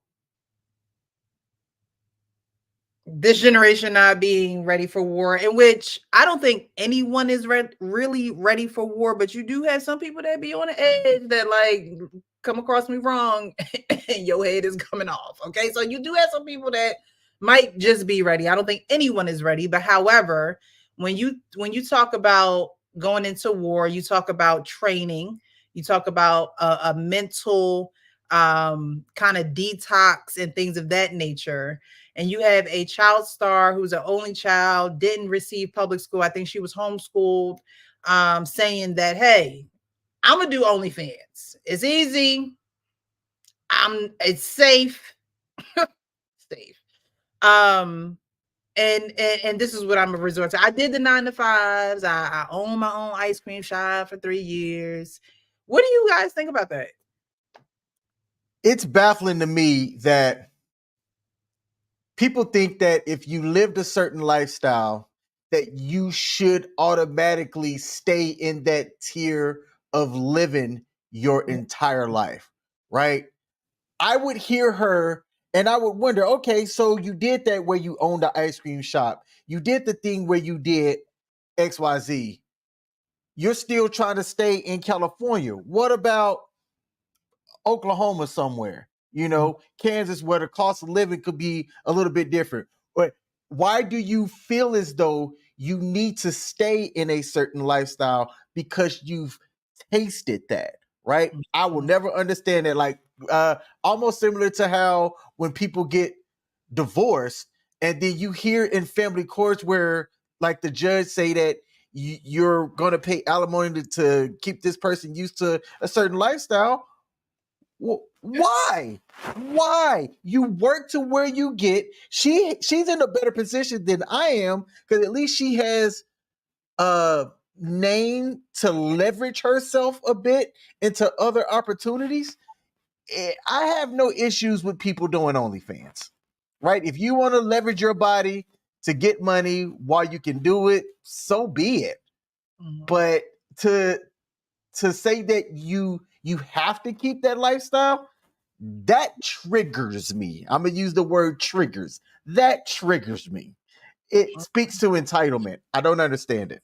this generation not being ready for war, in which I don't think anyone is really ready for war, but you do have some people that be on the edge that like come across me wrong and your head is coming off. Okay, so you do have some people that might just be ready. I don't think anyone is ready, but however, when you talk about going into war, you talk about training, you talk about a mental kind of detox and things of that nature. And you have a child star who's an only child, didn't receive public school. I think she was homeschooled, saying that, hey, I'm gonna do OnlyFans. It's easy. It's safe. Safe. And this is what I'm gonna resort to. I did the 9-to-5s. I own my own ice cream shop for 3 years. What do you guys think about that? It's baffling to me that people think that if you lived a certain lifestyle, that you should automatically stay in that tier of living your entire life, right? I would hear her and I would wonder, okay, so you did that where you owned the ice cream shop. You did the thing where you did XYZ. You're still trying to stay in California. What about Oklahoma somewhere? Kansas, where the cost of living could be a little bit different. But why do you feel as though you need to stay in a certain lifestyle because you've tasted that, right? I will never understand that. Like almost similar to how when people get divorced and then you hear in family courts where like the judge say that you're going to pay alimony to keep this person used to a certain lifestyle. Well, why? You work to where you get. She's in a better position than I am because at least she has a name to leverage herself a bit into other opportunities. I have no issues with people doing OnlyFans, right? If you want to leverage your body to get money while you can do it, so be it. Mm-hmm. But to say that you have to keep that lifestyle, that triggers me. I'm going to use the word triggers. That triggers me. It speaks to entitlement. I don't understand it.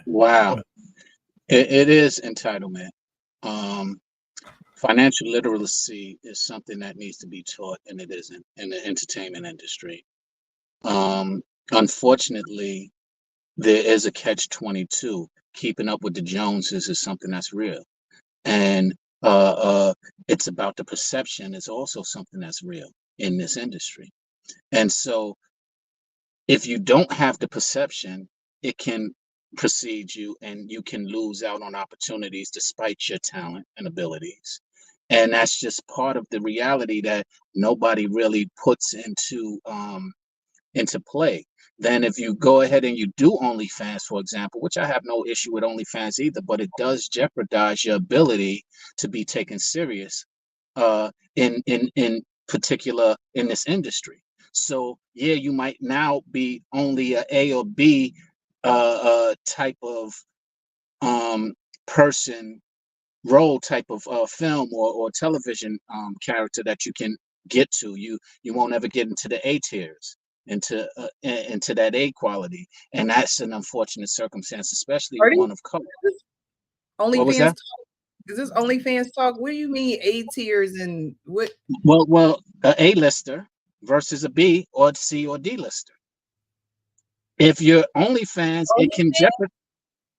Wow. It is entitlement. Financial literacy is something that needs to be taught, and it isn't in the entertainment industry. Unfortunately, there is a catch-22. Keeping up with the Joneses is something that's real. And it's about the perception is also something that's real in this industry. And so if you don't have the perception, it can precede you, and you can lose out on opportunities despite your talent and abilities. And that's just part of the reality that nobody really puts into play. Then if you go ahead and you do OnlyFans, for example, which I have no issue with OnlyFans either, but it does jeopardize your ability to be taken serious in particular in this industry. So yeah, you might now be only a or B type of person role type of film or television character that you can get to. You won't ever get into the A tiers, into that A quality, and that's an unfortunate circumstance, especially Are these one of color. What was OnlyFans that? talk? Is this OnlyFans talk? What do you mean A tiers and what? Well, a A-lister versus a B or C or D lister. If you're OnlyFans,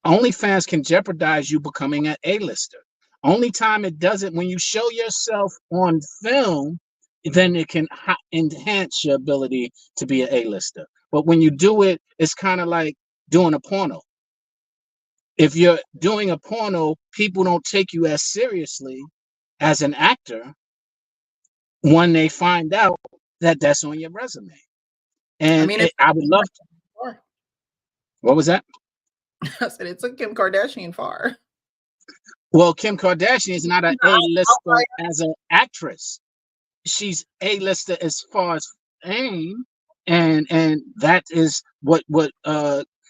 OnlyFans can jeopardize you becoming an A-lister. Only time it doesn't, when you show yourself on film, then it can enhance your ability to be an A-lister. But when you do it, it's kind of like doing a porno. If you're doing a porno, people don't take you as seriously as an actor when they find out that that's on your resume. And I would love to. What was that? I said it took Kim Kardashian far. Well, Kim Kardashian is not an A-lister as an actress. She's A-lister as far as fame, and that is what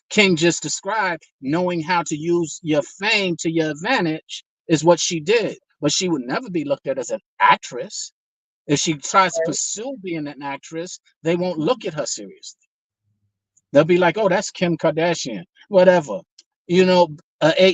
King just described. Knowing how to use your fame to your advantage is what she did. But she would never be looked at as an actress. If she tries to pursue being an actress, they won't look at her seriously. They'll be like, "Oh, that's Kim Kardashian, whatever." You know,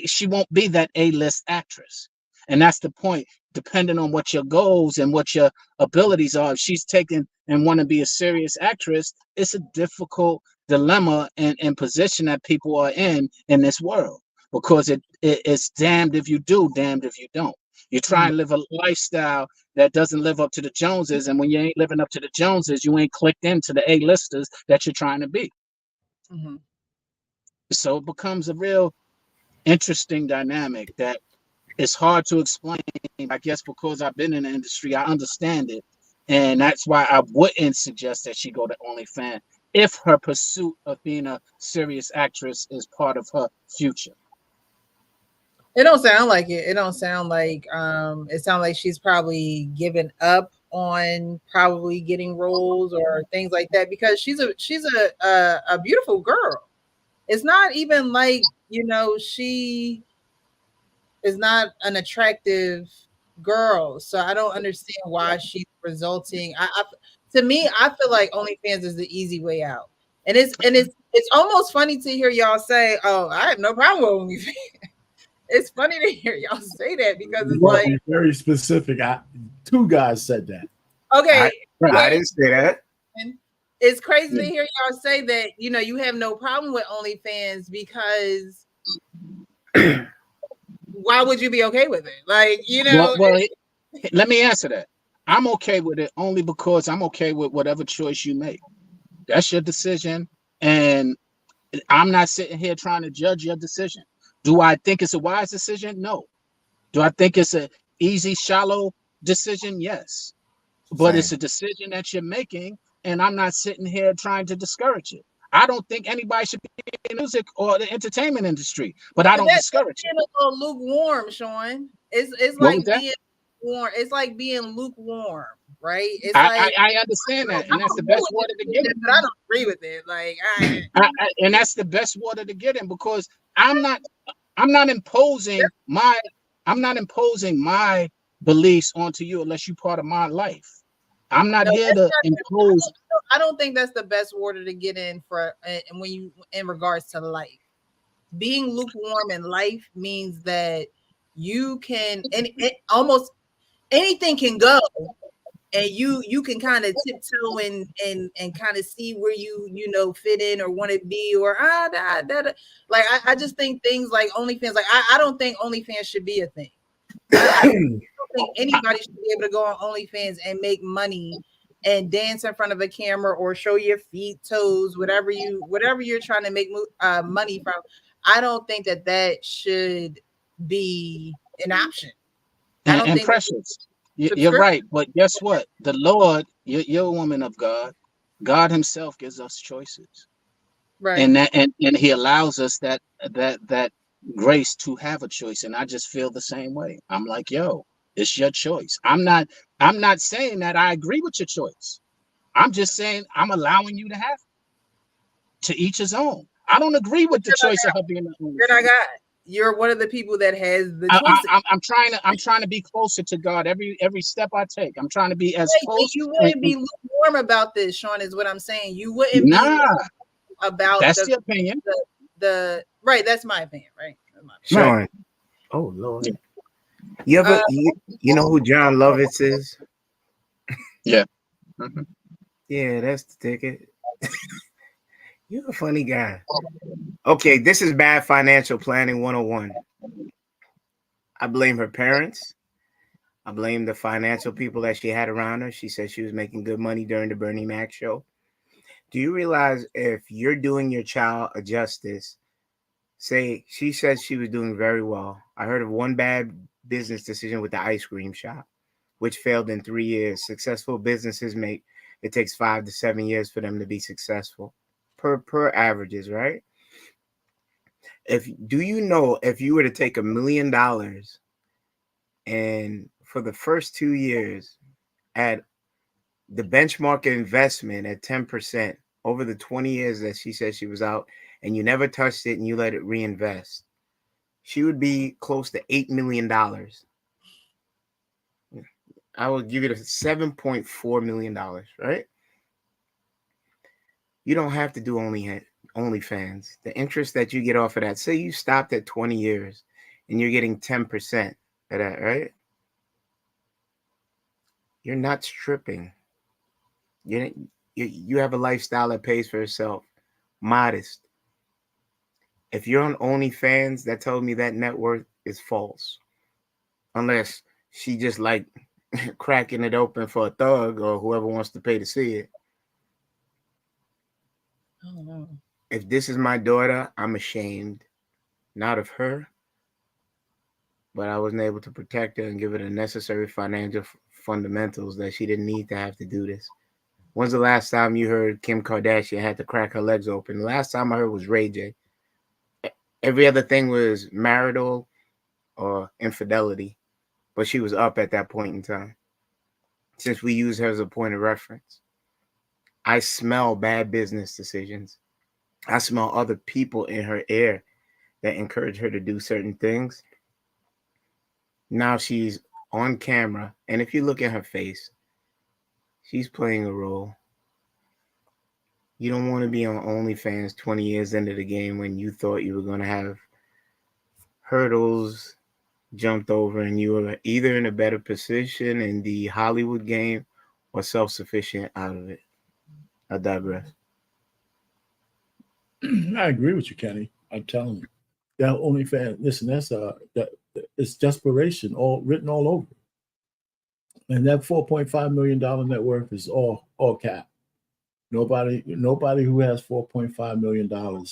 she won't be that A-list actress. And that's the point. Depending on what your goals and what your abilities are, if she's taken and want to be a serious actress, it's a difficult dilemma and position that people are in this world, because it's damned if you do, damned if you don't. You try and live a lifestyle that doesn't live up to the Joneses, and when you ain't living up to the Joneses, you ain't clicked into the A-listers that you're trying to be. Mm-hmm. So it becomes a real interesting dynamic that it's hard to explain. I guess because I've been in the industry, I understand it. And that's why I wouldn't suggest that she go to OnlyFans if her pursuit of being a serious actress is part of her future. It don't sound like it. It don't sound like it sounds like she's probably given up on probably getting roles or things like that, because she's a beautiful girl. It's not even like, you know, she is not an attractive girl. So I don't understand why she's resulting. To me, I feel like OnlyFans is the easy way out. And it's almost funny to hear y'all say, "Oh, I have no problem with OnlyFans." It's funny to hear y'all say that, because it's like very specific. Two guys said that. Okay, I didn't say that. It's crazy to hear y'all say that, you know, you have no problem with OnlyFans, because why would you be okay with it? Like, you know, well, let me answer that. I'm okay with it only because I'm okay with whatever choice you make. That's your decision, and I'm not sitting here trying to judge your decision. Do I think it's a wise decision? No. Do I think it's an easy, shallow decision? Yes. But it's a decision that you're making, and I'm not sitting here trying to discourage it. I don't think anybody should be in the music or the entertainment industry, but I don't discourage it. A little lukewarm, Sean. It's like being warm. It's like being lukewarm, right? It's I understand that, and that's the best water to get in. But I don't agree with it. Like, and that's the best water to get in, because I'm not imposing my beliefs onto you unless you're part of my life. I'm not here to impose. I don't think that's the best water to get in for when you in regards to life. Being lukewarm in life means that you can, and almost anything can go, and you can kind of tiptoe and kind of see where you know fit in or want to be, or like I just think things like OnlyFans, like I don't think OnlyFans should be a thing. I don't think anybody should be able to go on OnlyFans and make money and dance in front of a camera or show your feet, toes, whatever you're trying to make money from. I don't think that should be an option. I don't And think Precious, you're subscription. right. But guess what? The Lord, you're a woman of God. God Himself gives us choices, Right. and and He allows us that grace to have a choice. And I just feel the same way. I'm like, yo, it's your choice. I'm not saying that I agree with your choice. I'm just saying I'm allowing you to have it. To each his own. I don't agree with the choice of her being the only. You're not God. You're one of the people that has the choice. I'm trying to be closer to God every step I take. I'm trying to be as Right, close. you wouldn't be lukewarm about this, Sean, is what I'm saying. You wouldn't be about that's the opinion. The right, that's my opinion, right? That's my Sean. opinion. Oh Lord. You ever you know who John Lovitz is? Yeah. Yeah, that's the ticket. You're a funny guy. Okay, this is bad financial planning 101. I blame her parents. I blame the financial people that she had around her. She said she was making good money during the Bernie Mac show. Do you realize if you're doing your child a justice, say she said she was doing very well. I heard of one bad business decision with the ice cream shop, which failed in 3 years. Successful businesses it takes 5 to 7 years for them to be successful. Per averages, right? Do you know if you were to take $1 million and for the first 2 years at the benchmark investment at 10% over the 20 years that she said she was out, and you never touched it and you let it reinvest, she would be close to $8 million. I will give it $7.4 million, right? You don't have to do OnlyFans. The interest that you get off of that, say you stopped at 20 years and you're getting 10% of that, right? You're not stripping. You have a lifestyle that pays for itself. Modest. If you're on OnlyFans, that tells me that net worth is false. Unless she just like cracking it open for a thug or whoever wants to pay to see it. I don't know. If this is my daughter, I'm ashamed. Not of her, but I wasn't able to protect her and give her the necessary financial fundamentals that she didn't need to have to do this. When's the last time you heard Kim Kardashian had to crack her legs open? The last time I heard was Ray J. Every other thing was marital or infidelity, but she was up at that point in time. Since we use her as a point of reference, I smell bad business decisions. I smell other people in her air that encourage her to do certain things. Now she's on camera, and if you look at her face, she's playing a role. You don't want to be on OnlyFans 20 years into the game when you thought you were going to have hurdles jumped over and you were either in a better position in the Hollywood game or self-sufficient out of it. I digress. I agree with you, Kenny. I'm telling you, that OnlyFans. Listen, that's it's desperation, all written all over. And that $4.5 million net worth is all cap. Nobody who has $4.5 million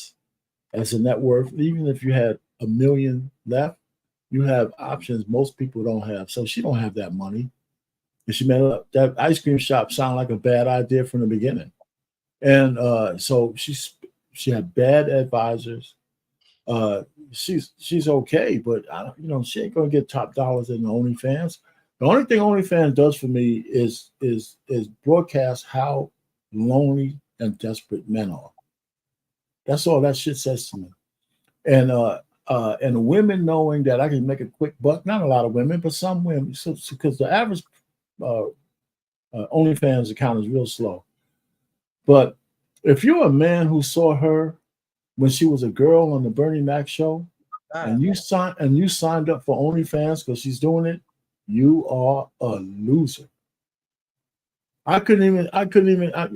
as a net worth, even if you had $1 million left, you have options most people don't have. So she don't have that money. And she made that ice cream shop sound like a bad idea from the beginning. And so she had bad advisors. She's okay, but she ain't gonna get top dollars in the OnlyFans. The only thing OnlyFans does for me is broadcast how lonely and desperate men are. That's all that shit says to me. And the women knowing that I can make a quick buck. Not a lot of women, but some women. Because the average OnlyFans account is real slow. But if you're a man who saw her when she was a girl on the Bernie Mac show, and you signed up for OnlyFans because she's doing it, you are a loser. I couldn't even.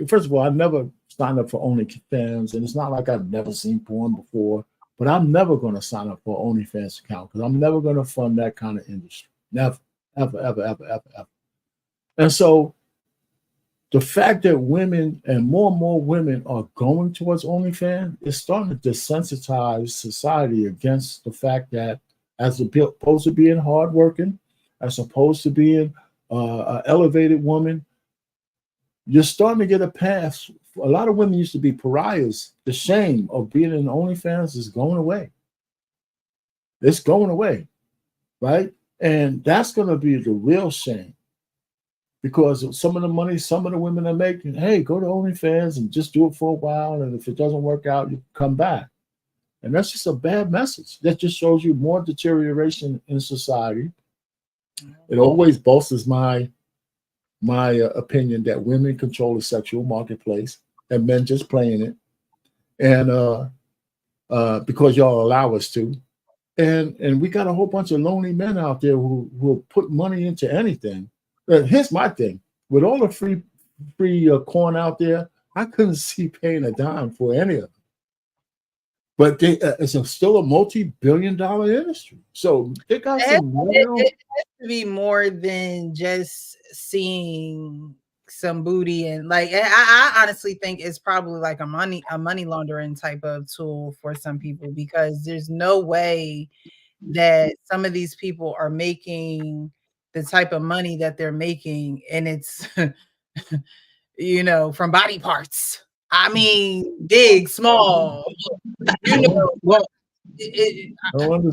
First of all, I never signed up for OnlyFans, and it's not like I've never seen porn before. But I'm never going to sign up for an OnlyFans account because I'm never going to fund that kind of industry. Never, ever. And so the fact that women and more women are going towards OnlyFans is starting to desensitize society against the fact that, as opposed to being hardworking, as opposed to being an elevated woman, you're starting to get a pass. A lot of women used to be pariahs. The shame of being in OnlyFans is going away. It's going away, right? And that's going to be the real shame. Because some of the money some of the women are making, hey, go to OnlyFans and just do it for a while. And if it doesn't work out, you come back. And that's just a bad message. That just shows you more deterioration in society. It always bolsters my opinion that women control the sexual marketplace and men just playing it. And because y'all allow us to. And we got a whole bunch of lonely men out there who will put money into anything. Here's my thing. With all the free corn out there, I couldn't see paying a dime for any of them. But it's still a multi-billion-dollar industry. So they got some real... It has to be more than just seeing some booty. And like, I honestly think it's probably like a money laundering type of tool for some people, because there's no way that some of these people are making the type of money that they're making, and it's you know, from body parts. I mean, big, small, you know. Well, Don't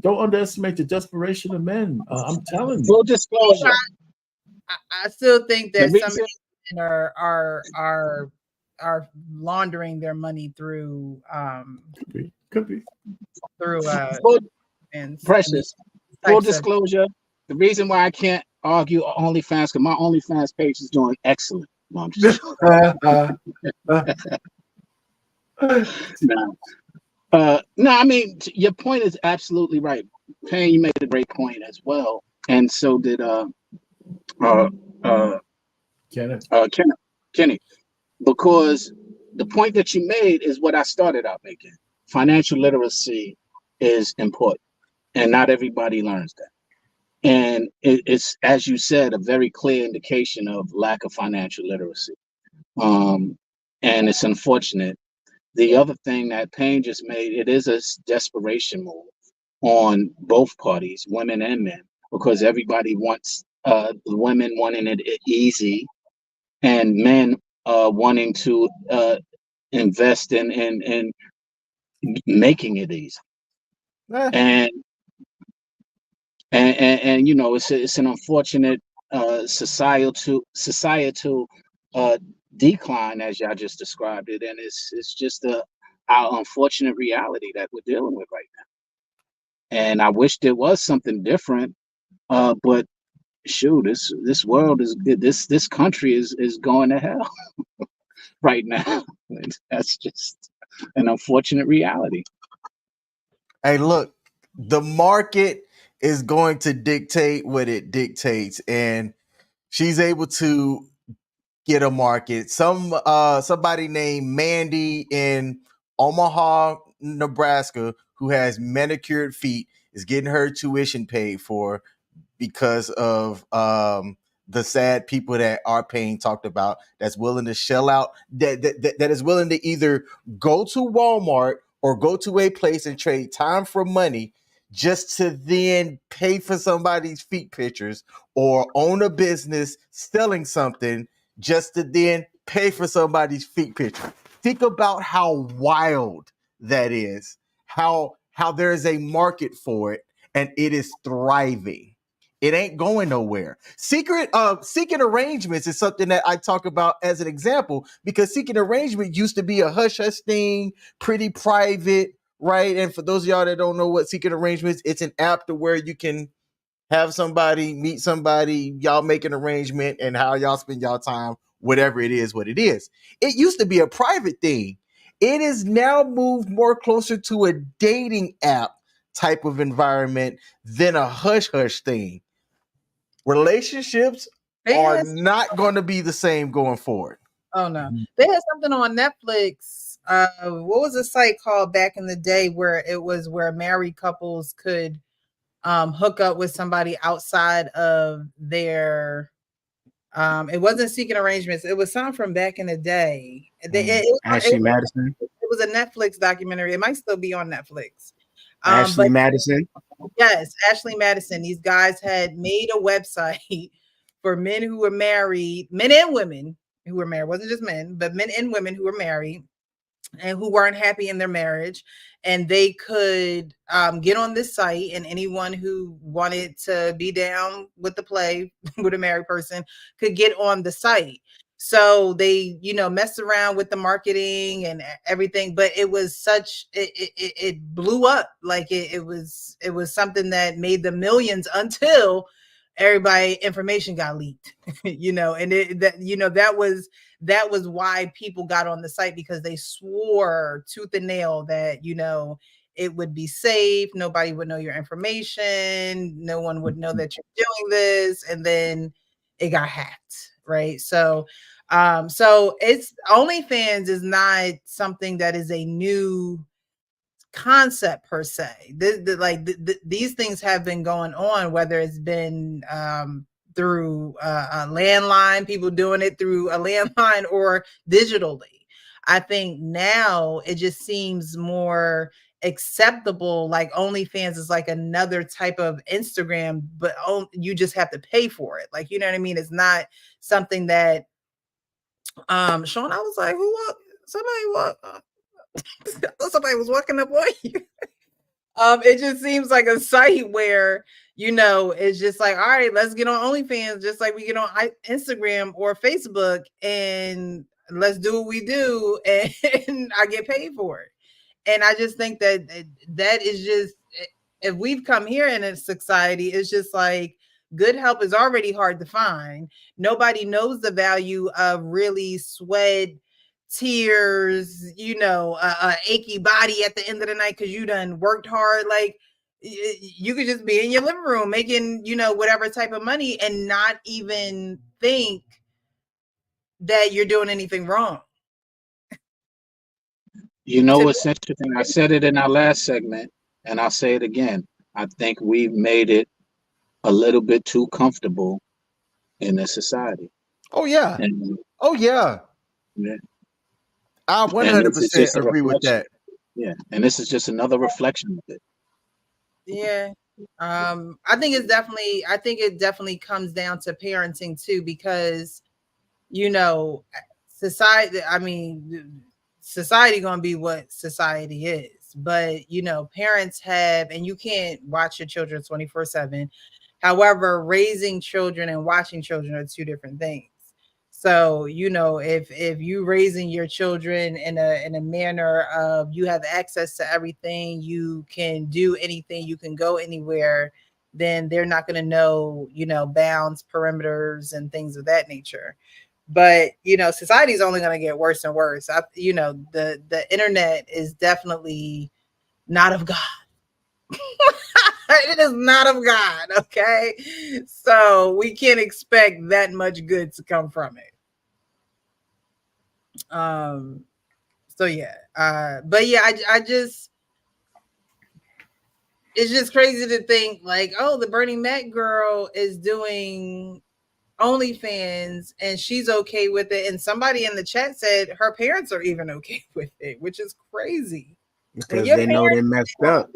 underestimate the desperation of men. I'm telling you. Full disclosure. I still think that some men are laundering their money through could be through Precious. Full disclosure. The reason why I can't argue OnlyFans, because my OnlyFans page is doing excellent. No, I'm just no, I mean, your point is absolutely right. Payne, you made a great point as well, and so did Kenny, because the point that you made is what I started out making. Financial literacy is important, and not everybody learns that. And it's, as you said, a very clear indication of lack of financial literacy. And it's unfortunate. The other thing that Payne just made, it is a desperation move on both parties, women and men, because everybody wants women wanting it easy and men wanting to invest in making it easy. And you know, it's an unfortunate societal decline, as y'all just described it, and it's just our unfortunate reality that we're dealing with right now. And I wish there was something different, but shoot, this world is this country is going to hell right now. That's just an unfortunate reality. Hey, look, the market is going to dictate what it dictates, and she's able to get a market. Somebody named Mandy in Omaha, Nebraska, who has manicured feet, is getting her tuition paid for because of the sad people that our Payne talked about, that's willing to shell out, that is willing to either go to Walmart or go to a place and trade time for money just to then pay for somebody's feet pictures, or own a business selling something just to then pay for somebody's feet picture. Think about how wild that is, how there is a market for it, and it is thriving. It ain't going nowhere. Seeking arrangements is something that I talk about as an example, because seeking arrangement used to be a hush-hush thing, pretty private, right? And for those of y'all that don't know what seeking arrangements, it's an app to where you can have somebody, meet somebody, y'all make an arrangement, and how y'all spend y'all time, whatever it is, what it is. It used to be a private thing. It is now moved more closer to a dating app type of environment than a hush-hush thing. Relationships are not going to be the same going forward. Oh no. They had something on Netflix. What was a site called back in the day where it was where married couples could hook up with somebody outside of their It wasn't Seeking Arrangements. It was something from back in the day. Ashley Madison. It was a Netflix documentary. It might still be on Netflix. Ashley Madison. Yes, Ashley Madison. These guys had made a website for men who were married, men and women who were married. It wasn't just men, but men and women who were married and who weren't happy in their marriage. And they could get on this site, and anyone who wanted to be down with the play with a married person could get on the site. So they, messed around with the marketing and everything, but it was it blew up. Like it was something that made the millions until everybody information got leaked, and that was why people got on the site, because they swore tooth and nail that, it would be safe. Nobody would know your information. No one would know that you're doing this. And then it got hacked. Right. So it's OnlyFans is not something that is a new concept per se. These things have been going on, whether it's been through a landline, people doing it through a landline, or digitally. I think now it just seems more acceptable. Like OnlyFans is like another type of Instagram, but you just have to pay for it. Like, you know what I mean? It's not something that Sean, I was like, somebody was walking up on you. It just seems like a site where, it's just like, all right, let's get on OnlyFans, just like we get on Instagram or Facebook, and let's do what we do, and I get paid for it. And I just think that is just, if we've come here in a society, it's just like, good help is already hard to find. Nobody knows the value of really sweat, tears, a achy body at the end of the night because you done worked hard. Like, you could just be in your living room making, whatever type of money and not even think that you're doing anything wrong. What's interesting? I said it in our last segment, and I'll say it again. I think we've made it a little bit too comfortable in this society. Oh yeah. Yeah. I 100% agree with that. Yeah, and this is just another reflection of it. Yeah. I think it definitely comes down to parenting too, because society gonna be what society is, but parents have, and you can't watch your children 24/7. However, raising children and watching children are two different things. So, if you raising your children in a manner of, you have access to everything, you can do anything, you can go anywhere, then they're not going to know, bounds, perimeters, and things of that nature. But, society is only going to get worse and worse. The internet is definitely not of God. It is not of God. Okay. So we can't expect that much good to come from it. So yeah. But yeah, it's just crazy to think like, oh, the Bernie Mac girl is doing OnlyFans and she's okay with it. And somebody in the chat said her parents are even okay with it, which is crazy. Because they know they messed up.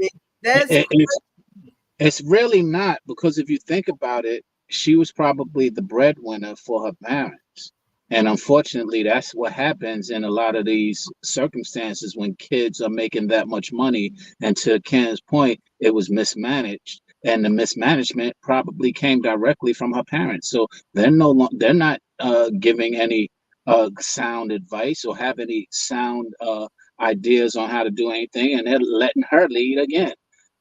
It's really not, because if you think about it, she was probably the breadwinner for her parents. And unfortunately, that's what happens in a lot of these circumstances when kids are making that much money. And to Ken's point, it was mismanaged. And the mismanagement probably came directly from her parents. So they're not giving any sound advice or have any sound ideas on how to do anything. And they're letting her lead again.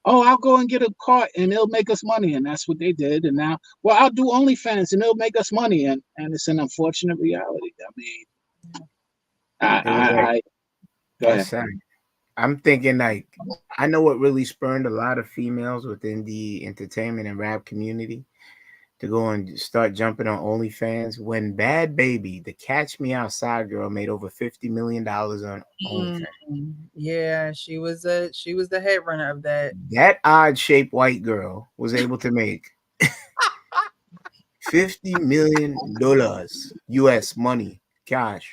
Oh, I'll go and get a car and it'll make us money. And that's what they did. And now, well, I'll do OnlyFans and it'll make us money. And it's an unfortunate reality. I mean, go ahead. I'm thinking like, I know what really spurred a lot of females within the entertainment and rap community to go and start jumping on OnlyFans when Bad Baby, the Catch Me Outside girl, made over $50 million on OnlyFans. Yeah, she was the head runner of that. That odd shaped white girl was able to make $50 million US money, cash.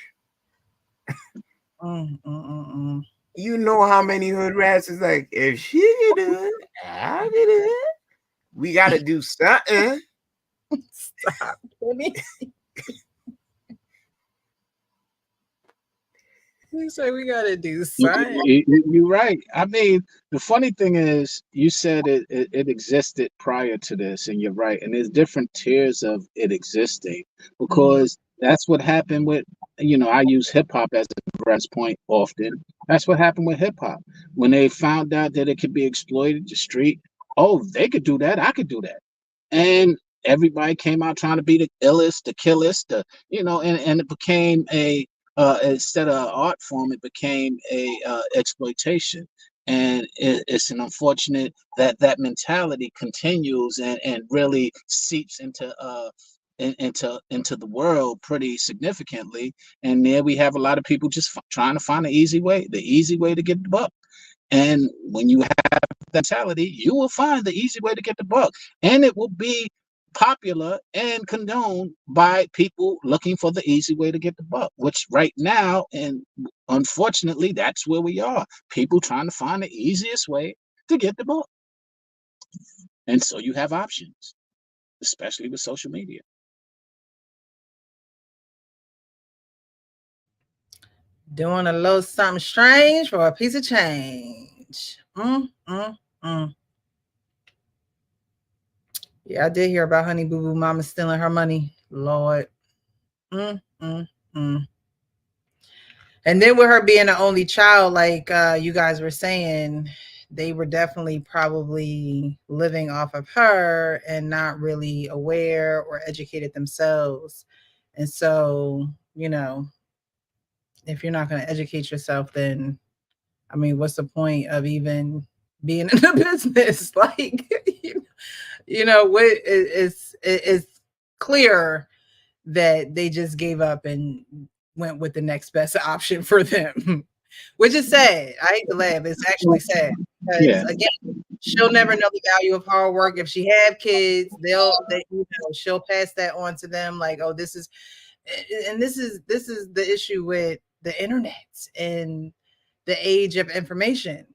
You know how many hood rats is like, if she can do it, I can do it. We got to do something. Stop, Kenny. You say we gotta do something. You're right. I mean, the funny thing is, you said it existed prior to this, and you're right. And there's different tiers of it existing, because that's what happened with, I use hip hop as a reference point often. That's what happened with hip hop. When they found out that it could be exploited, the street, oh, they could do that, I could do that. And everybody came out trying to be the illest, the killest, and it became instead of art form, it became a exploitation. And it's an unfortunate that that mentality continues and really seeps into the world pretty significantly. And there we have a lot of people just trying to find the easy way to get the buck. And when you have that mentality, you will find the easy way to get the buck, and it will be popular and condoned by people looking for the easy way to get the buck, which right now, and unfortunately, that's where we are. People trying to find the easiest way to get the buck. And so you have options, especially with social media. Doing a little something strange for a piece of change. Yeah, I did hear about Honey Boo Boo Mama stealing her money. Lord. And then with her being the only child, like you guys were saying, they were definitely probably living off of her and not really aware or educated themselves. And so, if you're not going to educate yourself, then, I mean, what's the point of even being in the business? Like, what is clear that they just gave up and went with the next best option for them, which is sad. I hate to laugh. It's actually sad because again, she'll never know the value of hard work. If she have kids, she'll pass that on to them. Like, oh, this is the issue with the internet and the age of information.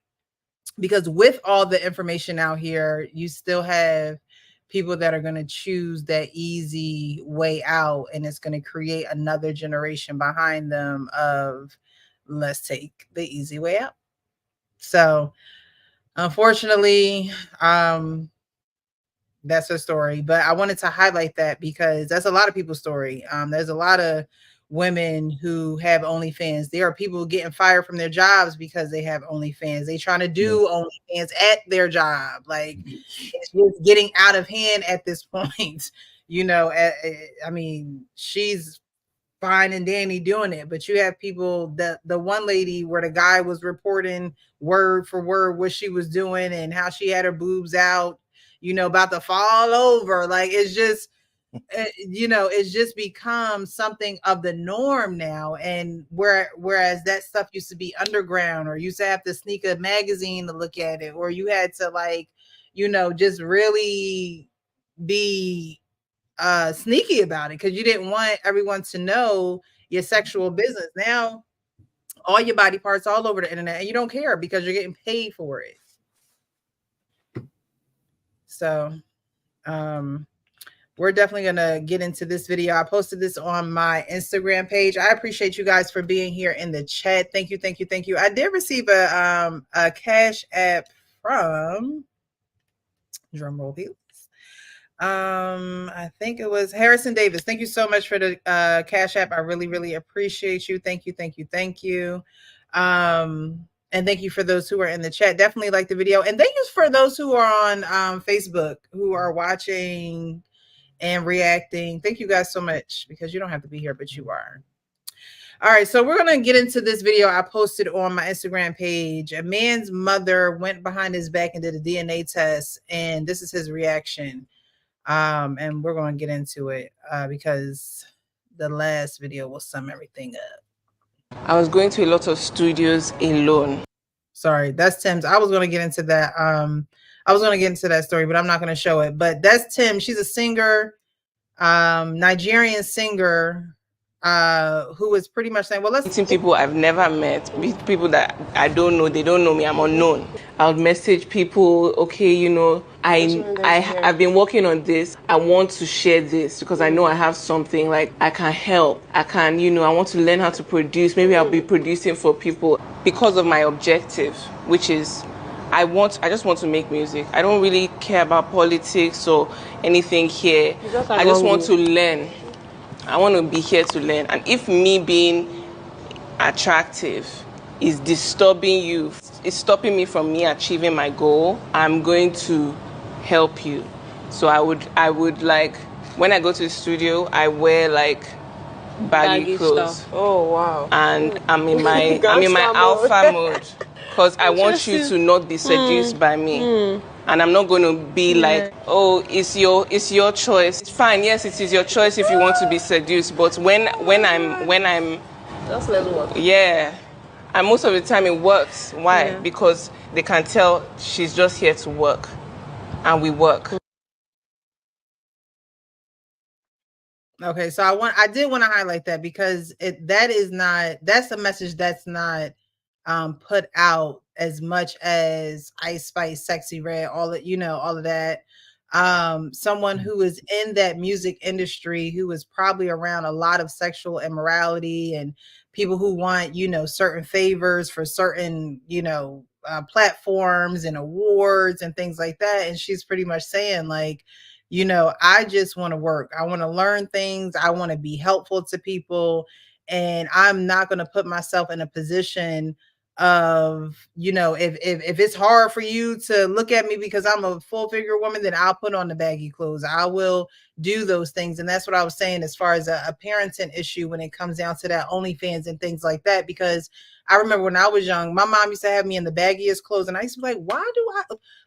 Because with all the information out here, you still have people that are going to choose that easy way out, and it's going to create another generation behind them of let's take the easy way out. So unfortunately, that's her story. But I wanted to highlight that because that's a lot of people's story. There's a lot of women who have OnlyFans. There are people getting fired from their jobs because they have OnlyFans. They trying to do OnlyFans at their job. Like, it's just getting out of hand at this point. I mean, she's fine and dandy doing it, but you have people, the one lady where the guy was reporting word for word what she was doing and how she had her boobs out, about to fall over. Like, it's just, it's just become something of the norm now. And whereas that stuff used to be underground, or used to have to sneak a magazine to look at it, or you had to just really be sneaky about it because you didn't want everyone to know your sexual business. Now all your body parts all over the internet and you don't care because you're getting paid for it. So we're definitely going to get into this video. I posted this on my Instagram page. I appreciate you guys for being here in the chat. Thank you. I did receive a Cash App from, drum roll please. I think it was Harrison Davis. Thank you so much for the Cash App. I really, really appreciate you. Thank you. And thank you for those who are in the chat. Definitely like the video. And thank you for those who are on Facebook, who are watching and reacting. Thank you guys so much, because you don't have to be here, but you are. All right, so we're going to get into this video I posted on my Instagram page. A man's mother went behind his back and did a DNA test, and this is his reaction. And we're going to get into it because the last video will sum everything up. I was going to a lot of studios alone. Sorry, that's Tim's. I was going to get into that. I was going to get into that story, but I'm not going to show it. But that's Tim. She's a singer. Nigerian singer who was pretty much saying, well, let's Meeting people I've never met, people that I don't know, they don't know me, I'm unknown. I would message people, okay, you know, I've been working on this. I want to share this because I know I have something, like I can help. I can, you know, I want to learn how to produce. Maybe I'll be producing for people because of my objective, which is I just want to make music. I don't really care about politics or anything here. I just want to learn. I want to be here to learn. And if me being attractive is disturbing you, it's stopping me from me achieving my goal, I'm going to help you. So I would like, when I go to the studio, I wear like baggy clothes. Stuff. Oh wow. And I'm in my alpha mode because I want you to not be seduced by me. And I'm not going to be like, oh, it's your choice. It's fine, yes, it is your choice if you want to be seduced. But when I'm just let it work. Yeah. And most of the time it works. Why? Yeah. Because they can tell she's just here to work. And we work. Okay, so I did want to highlight that because that's a message that's not put out as much as Ice Spice, Sexy Red, all of that. Someone who is in that music industry, who is probably around a lot of sexual immorality and people who want, certain favors for certain, platforms and awards and things like that. And she's pretty much saying like, I just want to work. I want to learn things. I want to be helpful to people. And I'm not going to put myself in a position of, if it's hard for you to look at me because I'm a full figure woman, then I'll put on the baggy clothes. I will do those things. And that's what I was saying as far as a parenting issue when it comes down to that OnlyFans and things like that. Because I remember when I was young, my mom used to have me in the baggiest clothes. And I used to be like, why do I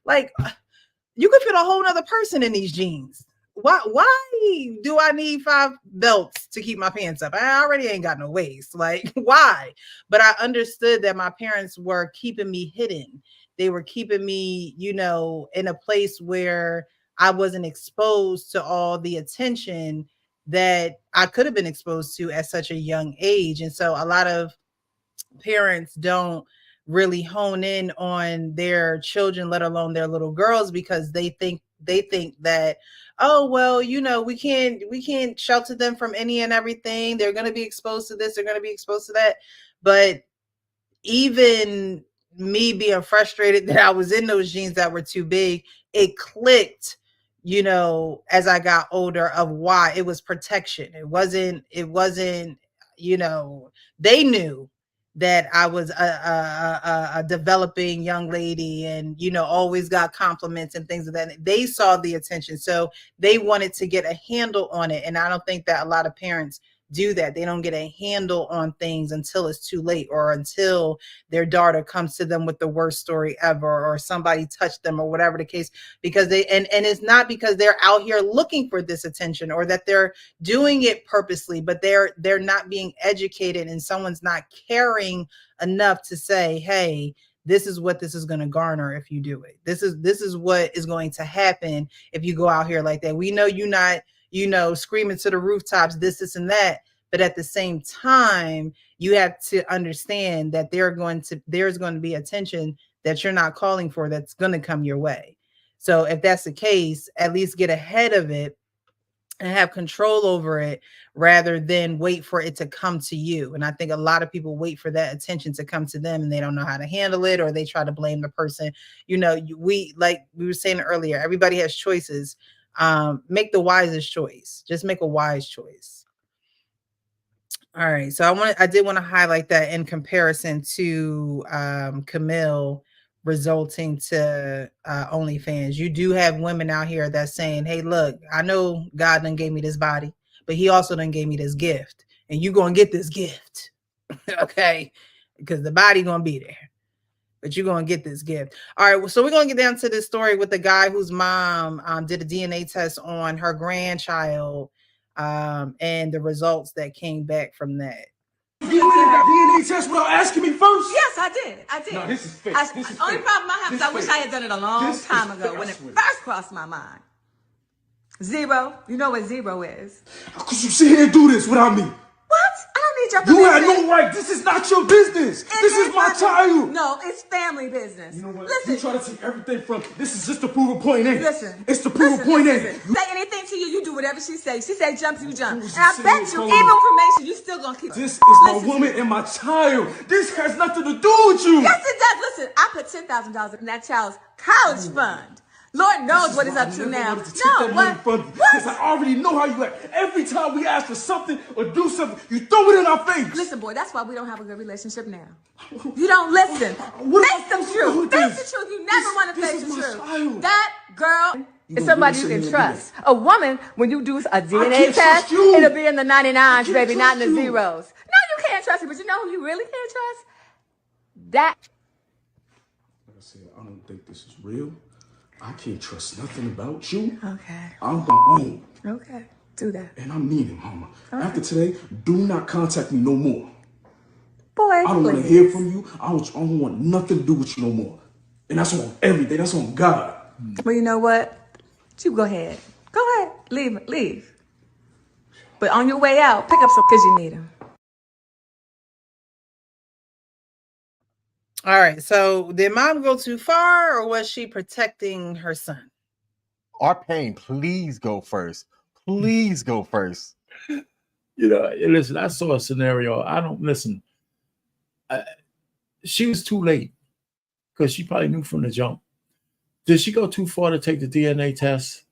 like, you could fit a whole nother person in these jeans. Why do I need 5 belts to keep my pants up? I already ain't got no waist. Like, why? But I understood that my parents were keeping me hidden. They were keeping me, in a place where I wasn't exposed to all the attention that I could have been exposed to at such a young age. And so a lot of parents don't really hone in on their children, let alone their little girls, because they think that, oh, well, we can't shelter them from any and everything. They're going to be exposed to this. They're going to be exposed to that. But even me being frustrated that I was in those jeans that were too big, it clicked, as I got older, of why. It was protection. It wasn't, they knew that I was a developing young lady and, always got compliments and things of that. They saw the attention. So they wanted to get a handle on it. And I don't think that a lot of parents do that. They don't get a handle on things until it's too late, or until their daughter comes to them with the worst story ever, or somebody touched them, or whatever the case, because and it's not because they're out here looking for this attention or that they're doing it purposely, but they're not being educated, and someone's not caring enough to say, hey, this is what this is going to garner if you do it. This is what is going to happen if you go out here like that. We know you're not, screaming to the rooftops, this and that. But at the same time, you have to understand that there's going to be attention that you're not calling for that's going to come your way. So if that's the case, at least get ahead of it and have control over it rather than wait for it to come to you. And I think a lot of people wait for that attention to come to them and they don't know how to handle it, or they try to blame the person. Like we were saying earlier, everybody has choices. Make the wisest choice. Just make a wise choice. All right. So I did want to highlight that in comparison to Camille resulting to OnlyFans. You do have women out here that's saying, hey, look, I know God done gave me this body, but he also done gave me this gift, and you going to get this gift. Okay. Because the body going to be there, but you're going to get this gift. All right. So we're going to get down to this story with the guy whose mom did a DNA test on her grandchild, and the results that came back from that. You did that DNA test without asking me first? Yes, I did. No, this is fake. The only problem I have is I wish I had done it a long time ago when it first crossed my mind. Zero. You know what zero is. How could you sit here and do this without me? What? I don't need your You permission. had no right. This is not your business. This is my child. No, it's family business. You know what? Listen. You try to take everything from me. This is just to prove a point, ain't it? Listen. It's to prove a point, ain't it? Say anything to you, you do whatever she says. She say jump, you jump. Who's And I the bet same you, color? even information, you still gonna keep. This is my woman and my child. This has nothing to do with you. Yes, it does. Listen, I put $10,000 in that child's college fund. Lord knows what it's up to now. No, what? Because I already know how you act. Every time we ask for something or do something, you throw it in our face. Listen, boy, that's why we don't have a good relationship now. You don't listen. Face the truth. Face the truth. You never want to face the truth. That girl is somebody you can trust. A woman, when you do a DNA test, it'll be in the 99s, baby, not in the zeros. No, you can't trust it, but you know who you really can't trust? That. Like I said, I don't think this is real. I can't trust nothing about you. Okay. I'm my own. Okay. Do that. And I mean it, mama. Okay. After today, do not contact me no more. Boy, I don't want to hear from you. I don't want nothing to do with you no more. And that's on everything. That's on God. Well, you know what? You go ahead. Go ahead. Leave. But on your way out, pick up some because you need them. All right. So did mom go too far, or was she protecting her son? Arpain, please go first. Please go first. You know, listen, I saw a scenario. I don't listen. She was too late because she probably knew from the jump. Did she go too far to take the DNA test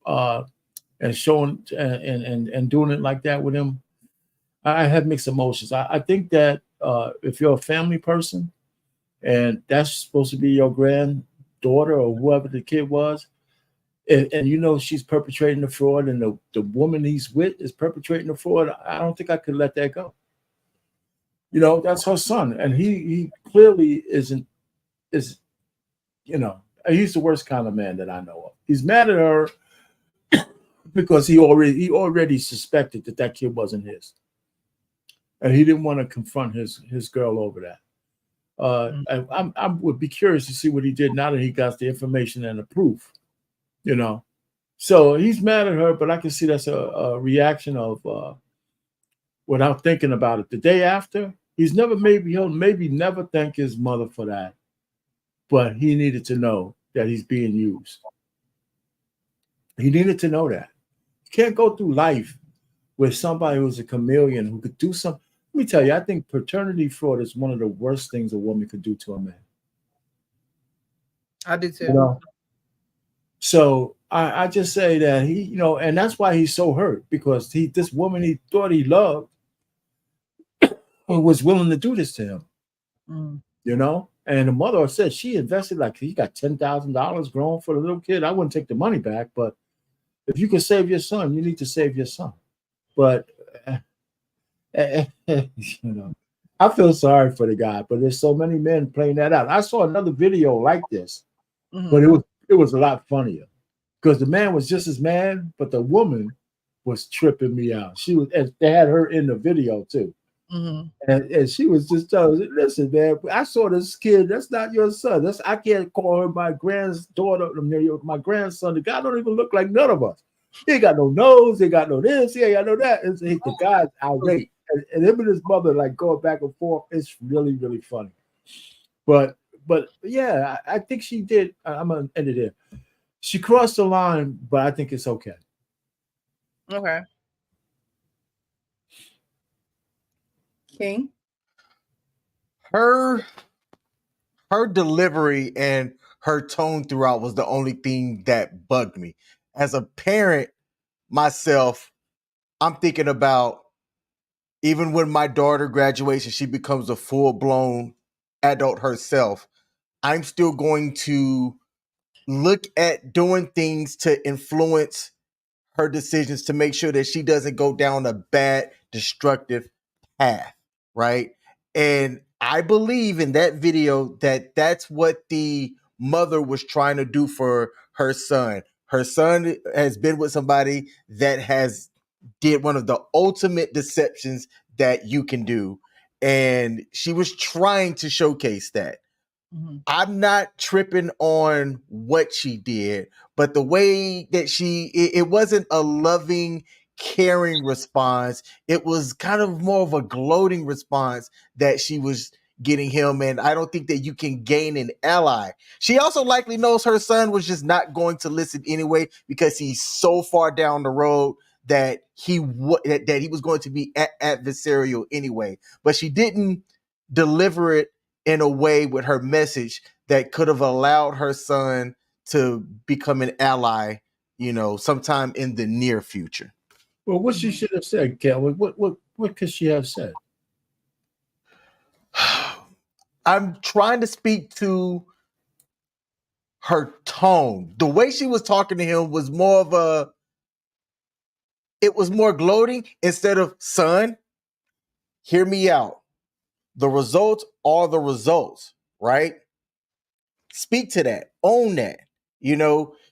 and showing and doing it like that with him? I have mixed emotions. I think that if you're a family person and that's supposed to be your granddaughter or whoever the kid was, and you know she's perpetrating the fraud and the woman he's with is perpetrating the fraud, I don't think I could let that go. You know, that's her son. And he clearly is, you know, he's the worst kind of man that I know of. He's mad at her because he already suspected that kid wasn't his. And he didn't want to confront his girl over that. I would be curious to see what he did now that he got the information and the proof, you know. So he's mad at her, but I can see that's a reaction of without thinking about it. The day after, he'll maybe never thank his mother for that, but he needed to know that he's being used. He needed to know that. You can't go through life with somebody who's a chameleon who could do something. Let me tell you, I think paternity fraud is one of the worst things a woman could do to a man. I do too. You know? So I just say that he, you know, and that's why he's so hurt, because this woman he thought he loved was willing to do this to him. You know, and the mother said she invested, like, he got $10,000 grown for the little kid. I wouldn't take the money back, but if you can save your son, you need to save your son. But you know, I feel sorry for the guy, but there's so many men playing that out. I saw another video like this, but it was a lot funnier because the man was just as mad, but the woman was tripping me out. And they had her in the video too. And she was just telling, listen, man, I saw this kid. That's not your son. I can't call her my granddaughter, my grandson. The guy don't even look like none of us. He ain't got no nose. He ain't got no this. He ain't got no that. And the guy's irate. And him and his mother like going back and forth. It's really, really funny. But yeah, I think she did. I'm gonna end it there. She crossed the line, but I think it's okay. Okay. King? Her delivery and her tone throughout was the only thing that bugged me. As a parent myself, I'm thinking about, even when my daughter graduates and she becomes a full-blown adult herself, I'm still going to look at doing things to influence her decisions to make sure that she doesn't go down a bad, destructive path, right? And I believe in that video that that's what the mother was trying to do for her son. Her son has been with somebody that has did one of the ultimate deceptions that you can do. And she was trying to showcase that. I'm not tripping on what she did, but but the way that it wasn't a loving, caring response. It was kind of more of a gloating response that she was getting him, and I don't think that you can gain an ally. She also likely knows her son was just not going to listen anyway because he's so far down the road that he was going to be adversarial anyway. But she didn't deliver it in a way with her message that could have allowed her son to become an ally, sometime in the near future. Well, what she should have said, Kelly, what could she have said? I'm trying to speak to her tone. The way she was talking to him was more gloating instead of, son, hear me out. The results are the results, right? Speak to that. Own that.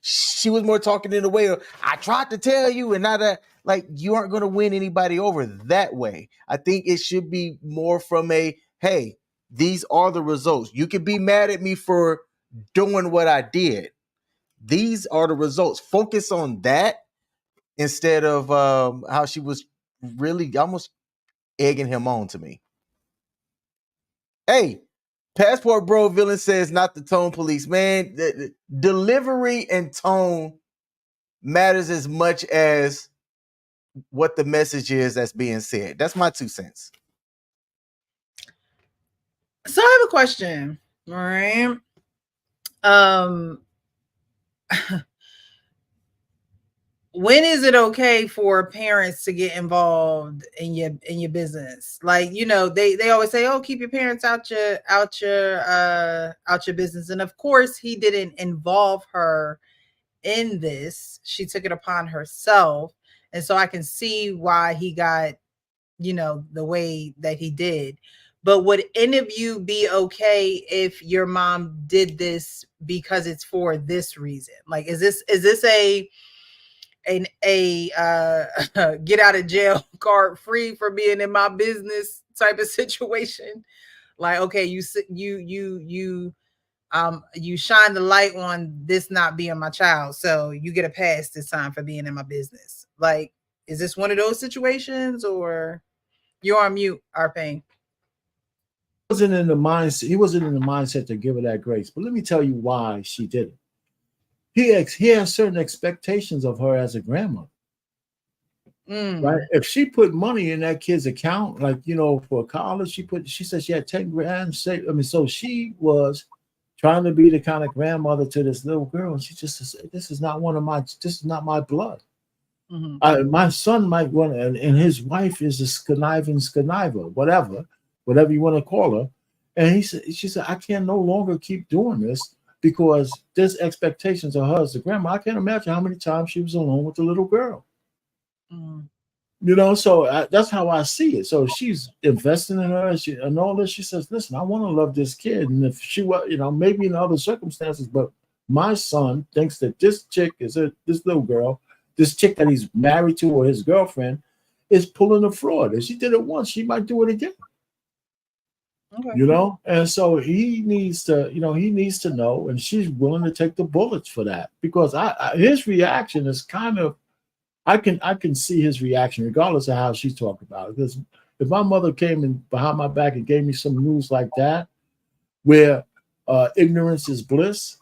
She was more talking in a way of, I tried to tell you, and not like you aren't going to win anybody over that way. I think it should be more from a, hey, these are the results. You can be mad at me for doing what I did. These are the results. Focus on that instead of how she was really almost egging him on to me. Hey, Passport Bro Villain says not the tone police. Man, the delivery and tone matters as much as what the message is that's being said. That's my 2 cents. So I have a question, all right? When is it okay for parents to get involved in your business? Like, they always say, oh, keep your parents out your business. And of course, he didn't involve her in this. She took it upon herself. And so I can see why he got, the way that he did. But would any of you be okay if your mom did this because it's for this reason? Like, is this a get out of jail card free for being in my business type of situation? Like, okay, you shine the light on this not being my child, so you get a pass this time for being in my business. Like, is this one of those situations, or you're on mute, Arpain? He wasn't in the mindset to give her that grace. But let me tell you why she did it. He has certain expectations of her as a grandmother. Right? If she put money in that kid's account, like, for college, she said she had 10 grand. So she was trying to be the kind of grandmother to this little girl. And she just said, this is not my blood. Mm-hmm. My son might want, and his wife is a conniving conniver, whatever you want to call her. And she said, I can no longer keep doing this because there's expectations of her as a grandma. I can't imagine how many times she was alone with the little girl. So that's how I see it. So she's investing in her and all this. She says, listen, I want to love this kid. And if she was, maybe in other circumstances, but my son thinks that this chick is this little girl, this chick that he's married to or his girlfriend is pulling a fraud. If she did it once, she might do it again. Okay. And so he needs to know, and she's willing to take the bullets for that, because his reaction is kind of, I can see his reaction regardless of how she's talking about it. Because if my mother came in behind my back and gave me some news like that, where ignorance is bliss,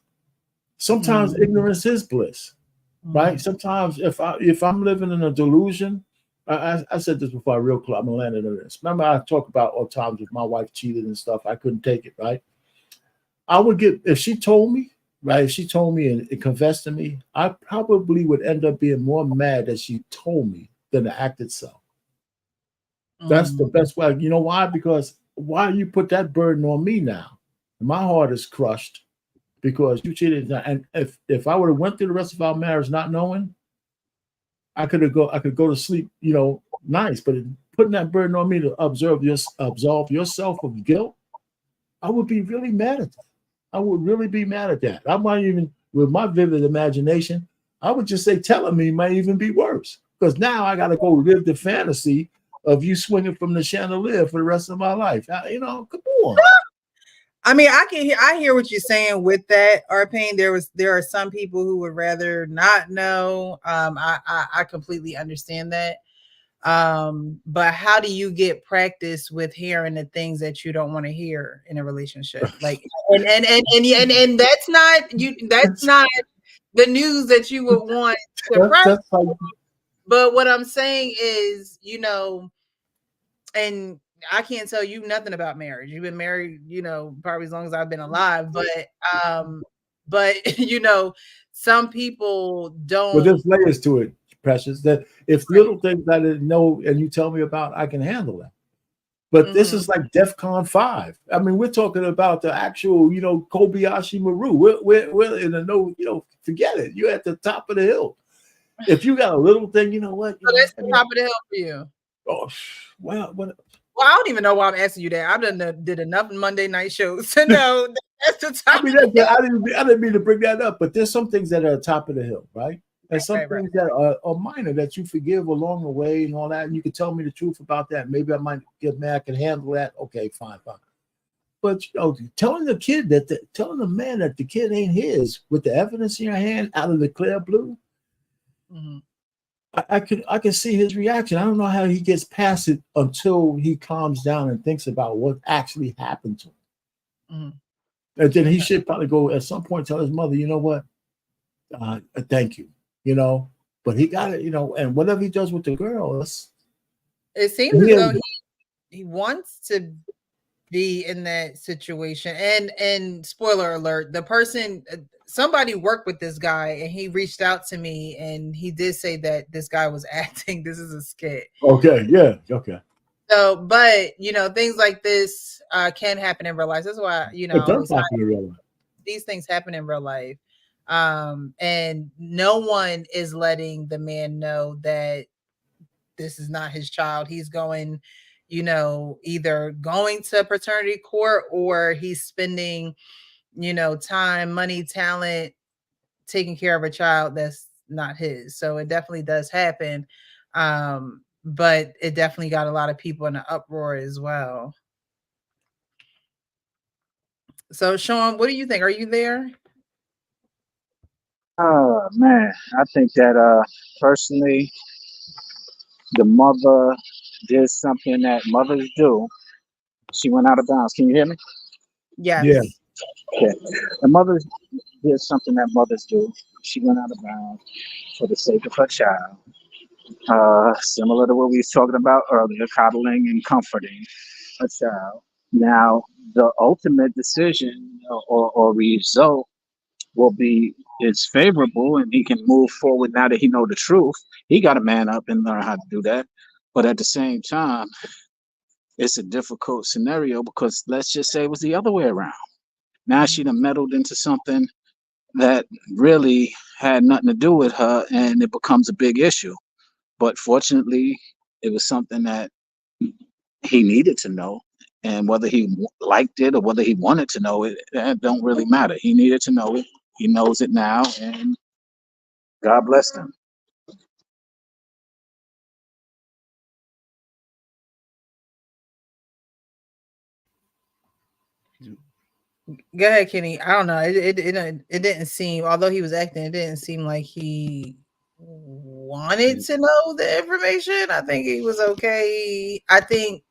sometimes ignorance is bliss, right? Sometimes if I'm living in a delusion, I said this before, real close. I'm gonna land into this. Remember, I talked about all times if my wife cheated and stuff, I couldn't take it, right? I would get, if she told me, right? If she told me and confessed to me, I probably would end up being more mad that she told me than the act itself. That's the best way. You know why? Because why you put that burden on me now? My heart is crushed because you cheated. And if I would have went through the rest of our marriage not knowing, I could go to sleep, nice. But putting that burden on me to absolve yourself of guilt, I would be really mad at that. I would really be mad at that. I might even, with my vivid imagination, I would just say telling me might even be worse, because now I got to go live the fantasy of you swinging from the chandelier for the rest of my life. Come on. I mean, I hear what you're saying with that, Arpain. There are some people who would rather not know. I completely understand that. But how do you get practice with hearing the things that you don't want to hear in a relationship? Like, and that's not the news that you would want to press. But what I'm saying is, and I can't tell you nothing about marriage. You've been married, probably as long as I've been alive. But some people don't. Well, there's layers to it, Precious. That if little things I didn't know and you tell me about, I can handle that. But this is like DEFCON 5. I mean, we're talking about the actual, Kobayashi Maru. We're in a forget it. You're at the top of the hill. If you got a little thing, you know what? So that's the top of the hill for you. Oh, well, I don't even know why I'm asking you that. I've did enough Monday night shows to know that's the top. I didn't mean to bring that up, but there's some things that are top of the hill, right? And some things that are minor that you forgive along the way and all that. And you can tell me the truth about that. Maybe I might get mad, I can handle that. Okay, fine. But telling the man that the kid ain't his with the evidence in your hand out of the clear blue, I can see his reaction. I don't know how he gets past it until he calms down and thinks about what actually happened to him. And then he should probably go at some point tell his mother, you know what? Thank you. But he got it, and whatever he does with the girl, it seems as though he wants to be in that situation. And spoiler alert, the person, somebody worked with this guy and he reached out to me and he did say that this guy was acting. This is a skit. Okay. Yeah. Okay. So, but things like this can happen in real life. That's why, these things happen in real life. And no one is letting the man know that this is not his child. He's going, either going to paternity court or he's spending, time, money, talent, taking care of a child that's not his. So it definitely does happen. But it definitely got a lot of people in an uproar as well. So Sean, what do you think? Are you there? Oh man, I think that personally, the mother did something that mothers do. She went out of bounds. Can you hear me? Yes. Yeah. Okay. The mother did something that mothers do. She went out of bounds for the sake of her child. Similar to what we was talking about earlier, coddling and comforting a child. Now, the ultimate decision or result will be is favorable, and he can move forward now that he know the truth. He got to man up and learn how to do that. But at the same time, it's a difficult scenario because let's just say it was the other way around. Now she done meddled into something that really had nothing to do with her, and it becomes a big issue. But fortunately, it was something that he needed to know. And whether he liked it or whether he wanted to know it, that don't really matter. He needed to know it. He knows it now, and God bless them. Go ahead, Kenny. I don't know. It didn't seem, although he was acting, it didn't seem like he wanted to know the information. I think he was okay. I think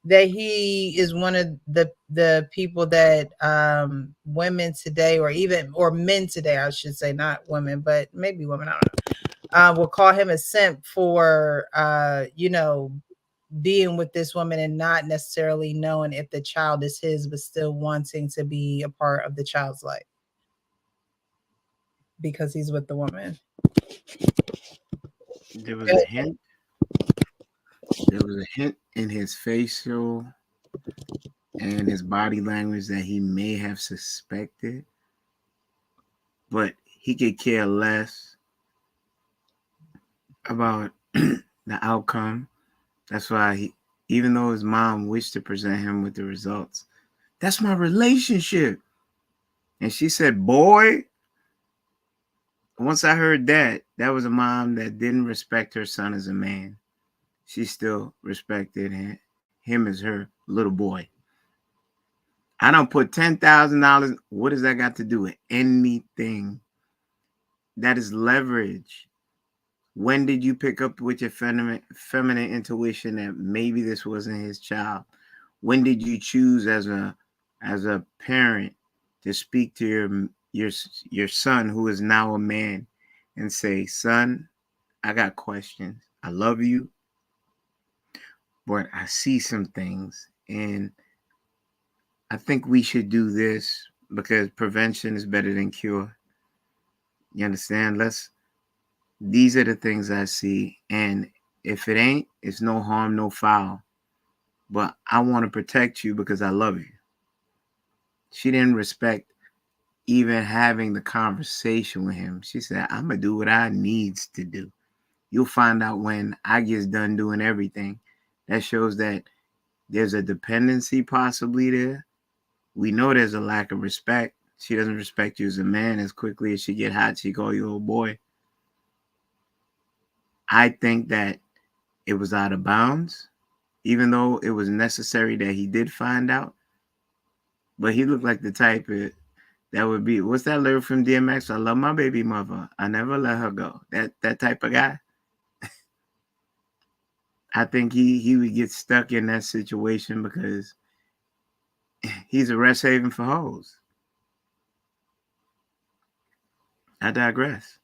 that he is one of the people that women today, or men today, I should say, not women, but maybe women, I don't know, will call him a simp for being with this woman and not necessarily knowing if the child is his, but still wanting to be a part of the child's life because he's with the woman. There was a hint. There was a hint in his facial and his body language that he may have suspected, but he could care less about the outcome. That's why even though his mom wished to present him with the results, that's my relationship. And she said, boy, once I heard that was a mom that didn't respect her son as a man. She still respected him as her little boy. I don't put $10,000. What does that got to do with anything? That is leverage. When did you pick up with your feminine intuition that maybe this wasn't his child? When did you choose as a parent to speak to your son, who is now a man, and say, son, I got questions. I love you, but I see some things, and I think we should do this because prevention is better than cure. You understand? These are the things I see. And if it ain't, it's no harm, no foul. But I want to protect you because I love you. She didn't respect even having the conversation with him. She said, I'm going to do what I needs to do. You'll find out when I get done doing everything. That shows that there's a dependency possibly there. We know there's a lack of respect. She doesn't respect you as a man. As quickly as she get hot, she call you old boy. I think that it was out of bounds, even though it was necessary that he did find out. But he looked like the type that would be, what's that lyric from DMX? I love my baby mother. I never let her go. That type of guy. I think he would get stuck in that situation because he's a rest haven for hoes. I digress.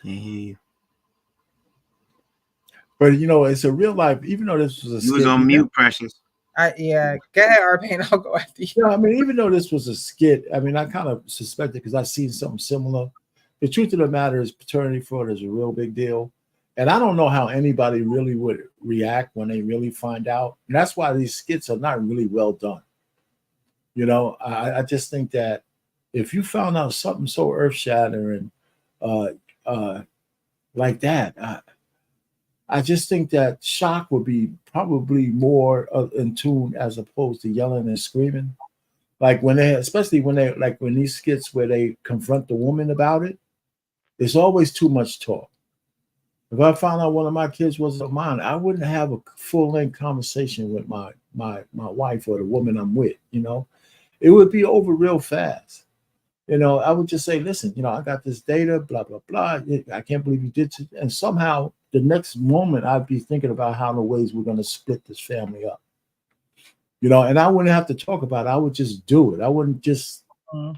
Can't hear you. But it's a real life. Even though this was a skit, you was on mute, Precious. Yeah, go ahead, Arpain. I'll go after you. Yeah, I mean, even though this was a skit, I mean, I kind of suspected because I've seen something similar. The truth of the matter is, paternity fraud is a real big deal. And I don't know how anybody really would react when they really find out. And that's why these skits are not really well done. I just think that if you found out something so earth-shattering like that, I just think that shock would be probably more in tune as opposed to yelling and screaming. Like when these skits where they confront the woman about it, there's always too much talk. If I found out one of my kids wasn't mine, I wouldn't have a full-length conversation with my wife or the woman I'm with. It would be over real fast. I would just say, listen, I got this data, blah, blah, blah. I can't believe you did. And somehow the next moment I'd be thinking about how the ways we're going to split this family up. And I wouldn't have to talk about it. I would just do it. I wouldn't just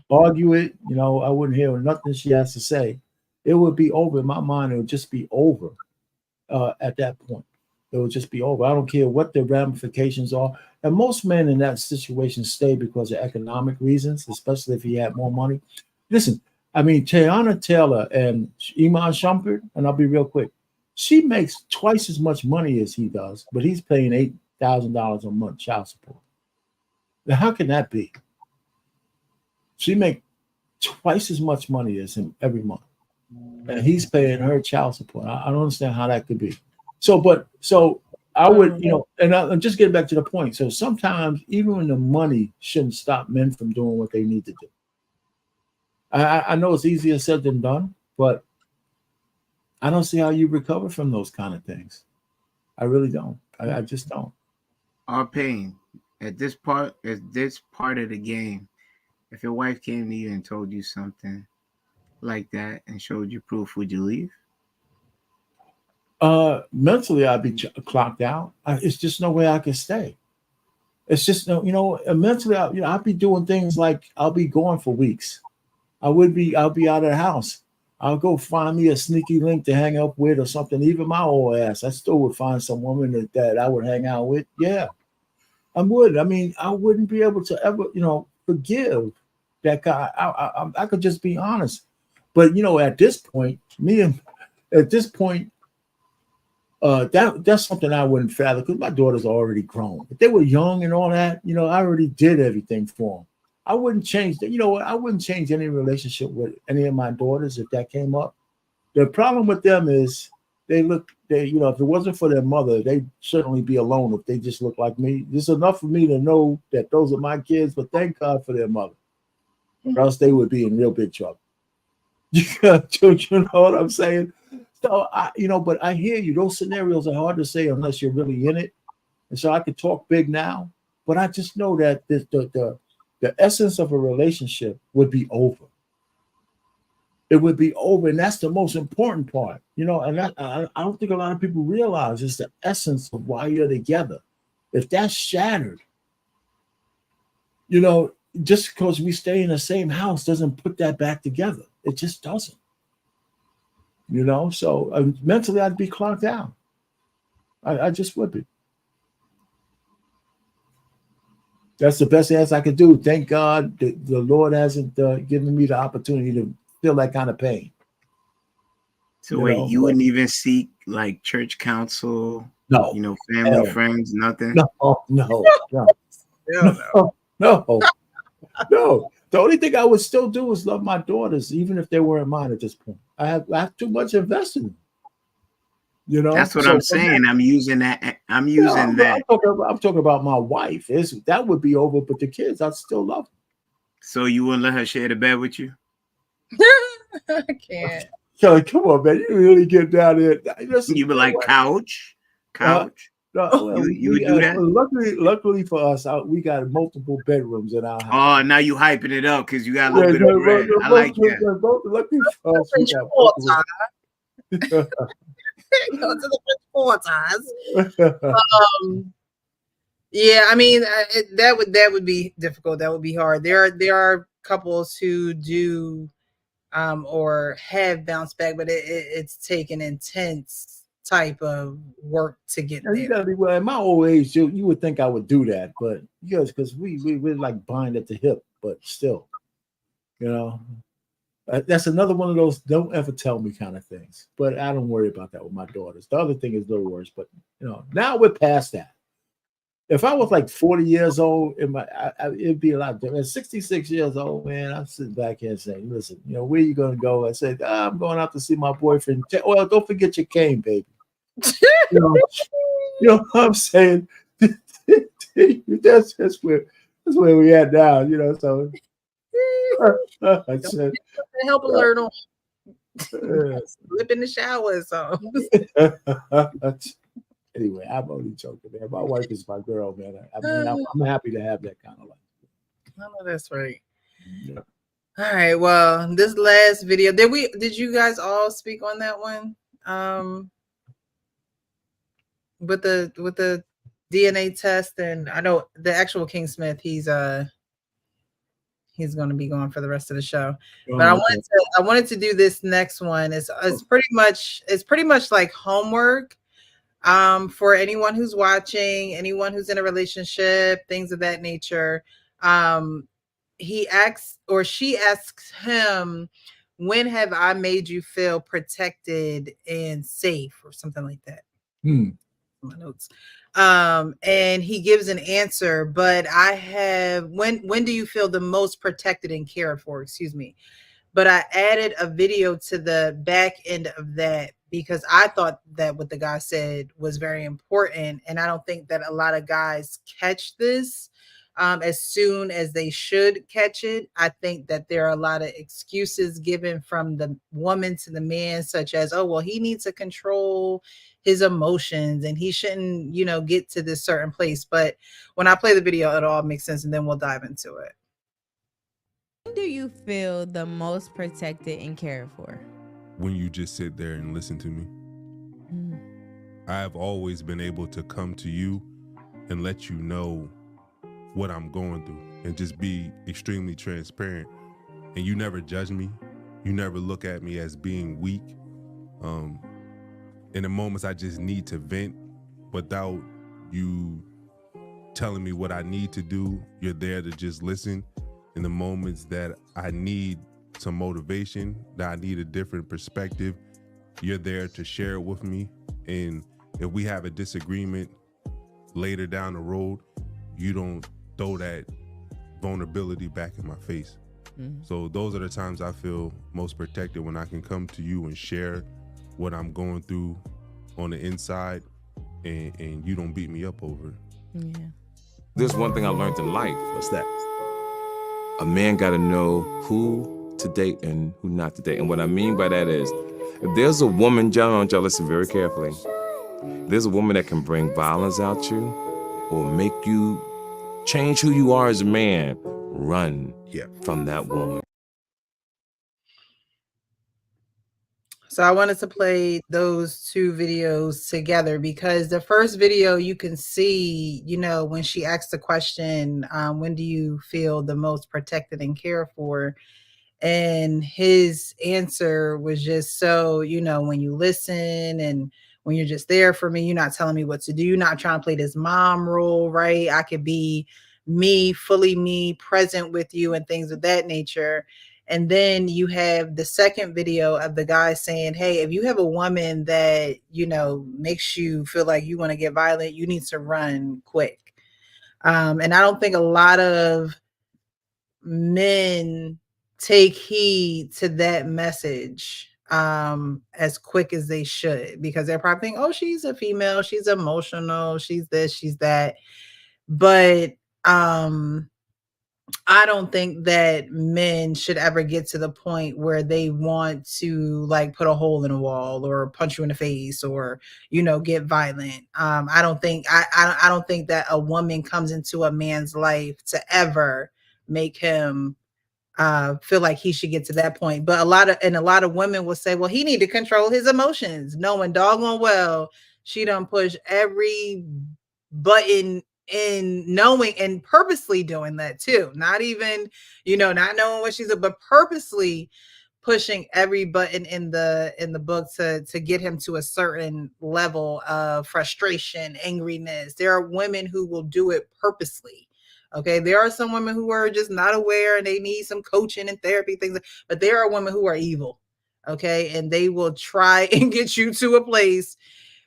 argue it. I wouldn't hear nothing she has to say. It would be over in my mind. It would just be over at that point. It would just be over. I don't care what the ramifications are. And most men in that situation stay because of economic reasons, especially if he had more money. Listen, I mean, Teyana Taylor and Iman Shumpert, and I'll be real quick, she makes twice as much money as he does, but he's paying $8,000 a month child support. Now, how can that be? She makes twice as much money as him every month, and he's paying her child support. I don't understand how that could be. So I would, and I'm just getting back to the point. So sometimes even the money shouldn't stop men from doing what they need to do. I know it's easier said than done, but I don't see how you recover from those kind of things. I really don't. I just don't. Arpain, at this part of the game, if your wife came to you and told you something like that and showed you proof, would you leave? Mentally, I'd be clocked out. It's just no way I can stay. It's just mentally, I'd be doing things like I'll be gone for weeks. I'll be out of the house. I'll go find me a sneaky link to hang up with or something. Even my old ass, I still would find some woman that I would hang out with. Yeah, I would. I mean, I wouldn't be able to ever, forgive that guy. I could just be honest. But at this point, that's something I wouldn't fathom because my daughters are already grown. If they were young and all that, I already did everything for them. I wouldn't change that. I wouldn't change any relationship with any of my daughters if that came up. The problem with them is if it wasn't for their mother, they'd certainly be alone if they just look like me. It's enough for me to know that those are my kids, but thank God for their mother. Or else they would be in real big trouble. You know what I'm saying? So but I hear you. Those scenarios are hard to say unless you're really in it. And so I could talk big now, but I just know that the essence of a relationship would be over. It would be over, and that's the most important part, And I don't think a lot of people realize is the essence of why you're together. If that's shattered, just because we stay in the same house doesn't put that back together. It just doesn't. So mentally I'd be clocked down. I just would be. That's the best answer I could do. Thank God the Lord hasn't given me the opportunity to feel that kind of pain. So wait, you wouldn't even seek like church counsel? No. Family, friends, nothing? No. The only thing I would still do is love my daughters, even if they weren't mine at this point. I have too much invested in them. That's what I'm saying. I'm using that. I'm talking about my wife. That would be over, but the kids, I still love them. So you wouldn't let her share the bed with you? I can't. So come on, man. You really get down there. You be like couch. You would do that? Luckily for us, we got multiple bedrooms in our house. Oh, now you hyping it up because you got a little bit of bread. I like that. Luckily for us, we got Go to the 4 times. Yeah, I mean that would be difficult. That would be hard. There are couples who do or have bounced back, but it's taken intense type of work to get there. You gotta be, well, in my old age, you would think I would do that, but yes, because we're like bind at the hip, but still, that's another one of those don't ever tell me kind of things. But I don't worry about that with my daughters. The other thing is a little worse, but now we're past that. If I was like 40 years old, it'd be a lot different. At 66 years old, man, I'm sitting back here saying, listen, where you going to go? I said, I'm going out to see my boyfriend. Well, don't forget your cane, baby. You know what I'm saying? That's where we at now, So I said, help alert on. Slip in the shower, so. Anyway, I'm only joking, man. My wife is my girl, man. I mean, I'm happy to have that kind of life. I know that's right. Yeah. All right. Well, this last video, did you guys all speak on that one? With the DNA test, and I know the actual King Smith, he's going to be gone for the rest of the show. But I wanted to do this next one. It's pretty much like homework. For anyone who's watching, anyone who's in a relationship, things of that nature. He asks, or she asks him, when have I made you feel protected and safe, or something like that? My notes. And he gives an answer, but I have, when do you feel the most protected and cared for? Excuse me. But I added a video to the back end of that because I thought that what the guy said was very important. And I don't think that a lot of guys catch this as soon as they should catch it. I think that there are a lot of excuses given from the woman to the man, such as, oh, well, he needs to control his emotions and he shouldn't, get to this certain place. But when I play the video, it all makes sense, and then we'll dive into it. When do you feel the most protected and cared for? When you just sit there and listen to me. I have always been able to come to you and let you know what I'm going through and just be extremely transparent. And you never judge me. You never look at me as being weak. In the moments I just need to vent without you telling me what I need to do, you're there to just listen. In the moments that I need some motivation, that I need a different perspective, you're there to share it with me. And if we have a disagreement later down the road, you don't throw that vulnerability back in my face. So those are the times I feel most protected, when I can come to you and share what I'm going through on the inside, and you don't beat me up over it. Yeah. There's one thing I learned in life. What's that? A man got to know who to date and who not to date. And what I mean by that is, If there's a woman, gentlemen, y'all listen very carefully. There's a woman that can bring violence out you or make you change who you are as a man. Run from that woman. So I wanted to play those two videos together because the first video you can see, you know, when she asked the question, when do you feel the most protected and cared for? And his answer was just so, you know, when you listen and when you're just there for me, you're not telling me what to do. You're not trying to play this mom role, right? I could be me, fully me, present with you and things of that nature. And then you have the second video of the guy saying, hey, if you have a woman that, you know, makes you feel like you want to get violent, you need to run quick. And I don't think a lot of men take heed to that message as quick as they should, because they're probably thinking, oh, she's a female, she's emotional, she's this, she's that. But I don't think that men should ever get to the point where they want to like put a hole in a wall or punch you in the face or, you know, get violent. I don't think I don't think that a woman comes into a man's life to ever make him feel like he should get to that point. But a lot of women will say, well, he need to control his emotions, knowing doggone well she done push every button in knowing and purposely doing that too. Not even, you know, not knowing what she's, but purposely pushing every button in the book to get him to a certain level of frustration, angriness. There are women who will do it purposely. Okay, there are some women who are just not aware and they need some coaching and therapy things, but there are women who are evil. Okay, and they will try and get you to a place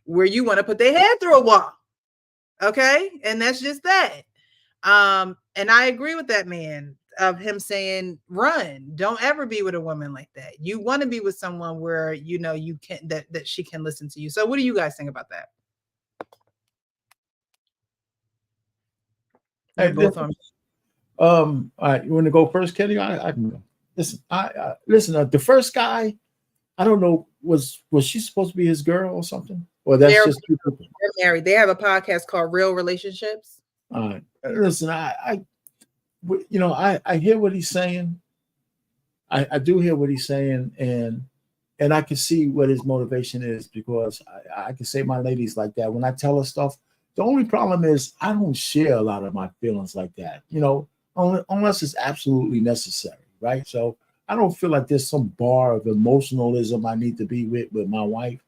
where you want to put their head through a wall. Okay, and that's just that. And I agree with that man of him saying, run, don't ever be with a woman like that. You want to be with someone where, you know, you can, that she can listen to you. So what do you guys think about that? Hey, both all right, you want to go first, Kenny? I can go. Listen, listen. The first guy, I don't know, was she supposed to be his girl or something? Or that's they're married. They have a podcast called Real Relationships. All right, listen, I hear what he's saying. I do hear what he's saying, and I can see what his motivation is, because I can say my lady's like that. When I tell her stuff, the only problem is I don't share a lot of my feelings like that, you know, unless it's absolutely necessary, right? So I don't feel like there's some bar of emotionalism I need to be with my wife,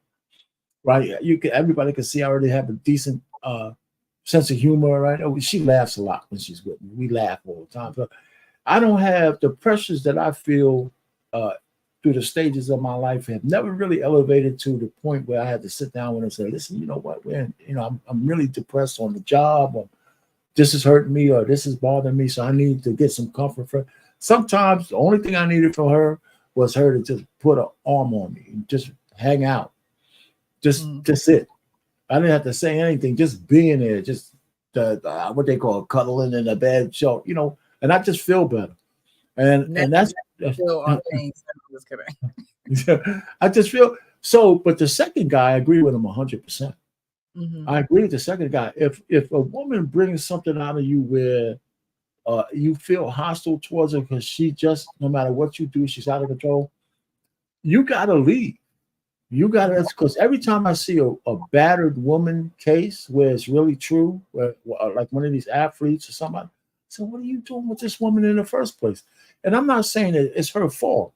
right? Everybody can see I already have a decent sense of humor, right? She laughs a lot when she's with me. We laugh all the time. But I don't have the pressures that I feel through the stages of my life have never really elevated to the point where I had to sit down with her and say, listen, you know what, I'm really depressed on the job, or this is hurting me, or this is bothering me, so I need to get some comfort from her. Sometimes the only thing I needed from her was her to just put an arm on me and just hang out. Just sit. I didn't have to say anything, just being there, just what they call cuddling in the bed, show, you know, and I just feel better. And that's I just feel so. But the second guy, I agree with him 100%. I agree with the second guy. If a woman brings something out of you where you feel hostile towards her because she just, no matter what you do, she's out of control, you gotta leave. You gotta, because every time I see a battered woman case where it's really true, where like one of these athletes or somebody, so what are you doing with this woman in the first place? And I'm not saying that it's her fault,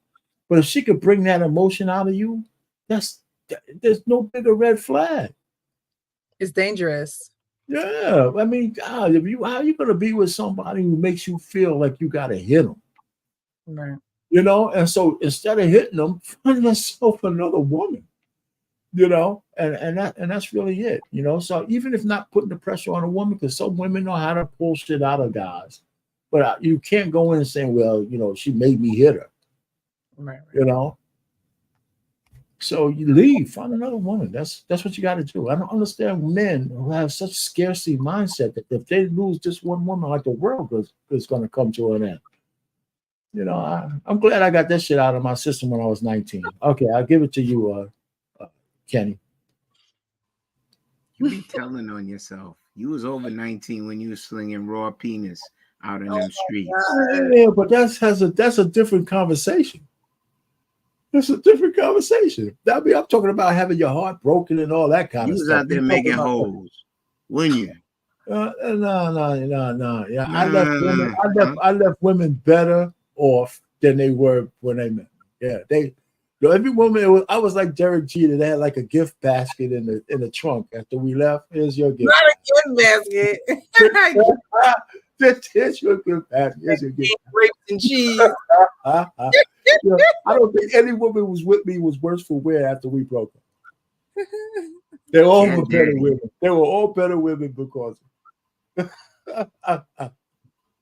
but if she could bring that emotion out of you, there's no bigger red flag. It's dangerous. Yeah, I mean, God, how are you gonna be with somebody who makes you feel like you gotta hit them? Right. You know, and so instead of hitting them, find yourself another woman. You know, and that's really it. You know, so even if not putting the pressure on a woman, because some women know how to pull shit out of guys, but you can't go in and say, well, you know, she made me hit her. Right. You know. So you leave, find another woman. That's what you got to do. I don't understand men who have such scarcity mindset that if they lose just one woman, like the world is going to come to an end. You know, I'm glad I got that shit out of my system when I was 19. Okay, I'll give it to you, Kenny. You be telling on yourself. You was over 19 when you was slinging raw penis out in them streets. Yeah, but that's a different conversation. That's a different conversation. I mean, I'm talking about having your heart broken and all that kind You of was stuff. out there making holes, wouldn't you? No. Yeah, I left women better off than they were when they met me. Yeah, every woman. I was like Derek Jeter. They had like a gift basket in the trunk after we left. Here's your gift. Not a gift basket. Here's your gift basket. Here's your gift. Grapes and cheese. I don't think any woman was with me was worse for wear after we broke up. They all were better women. They were all better women because.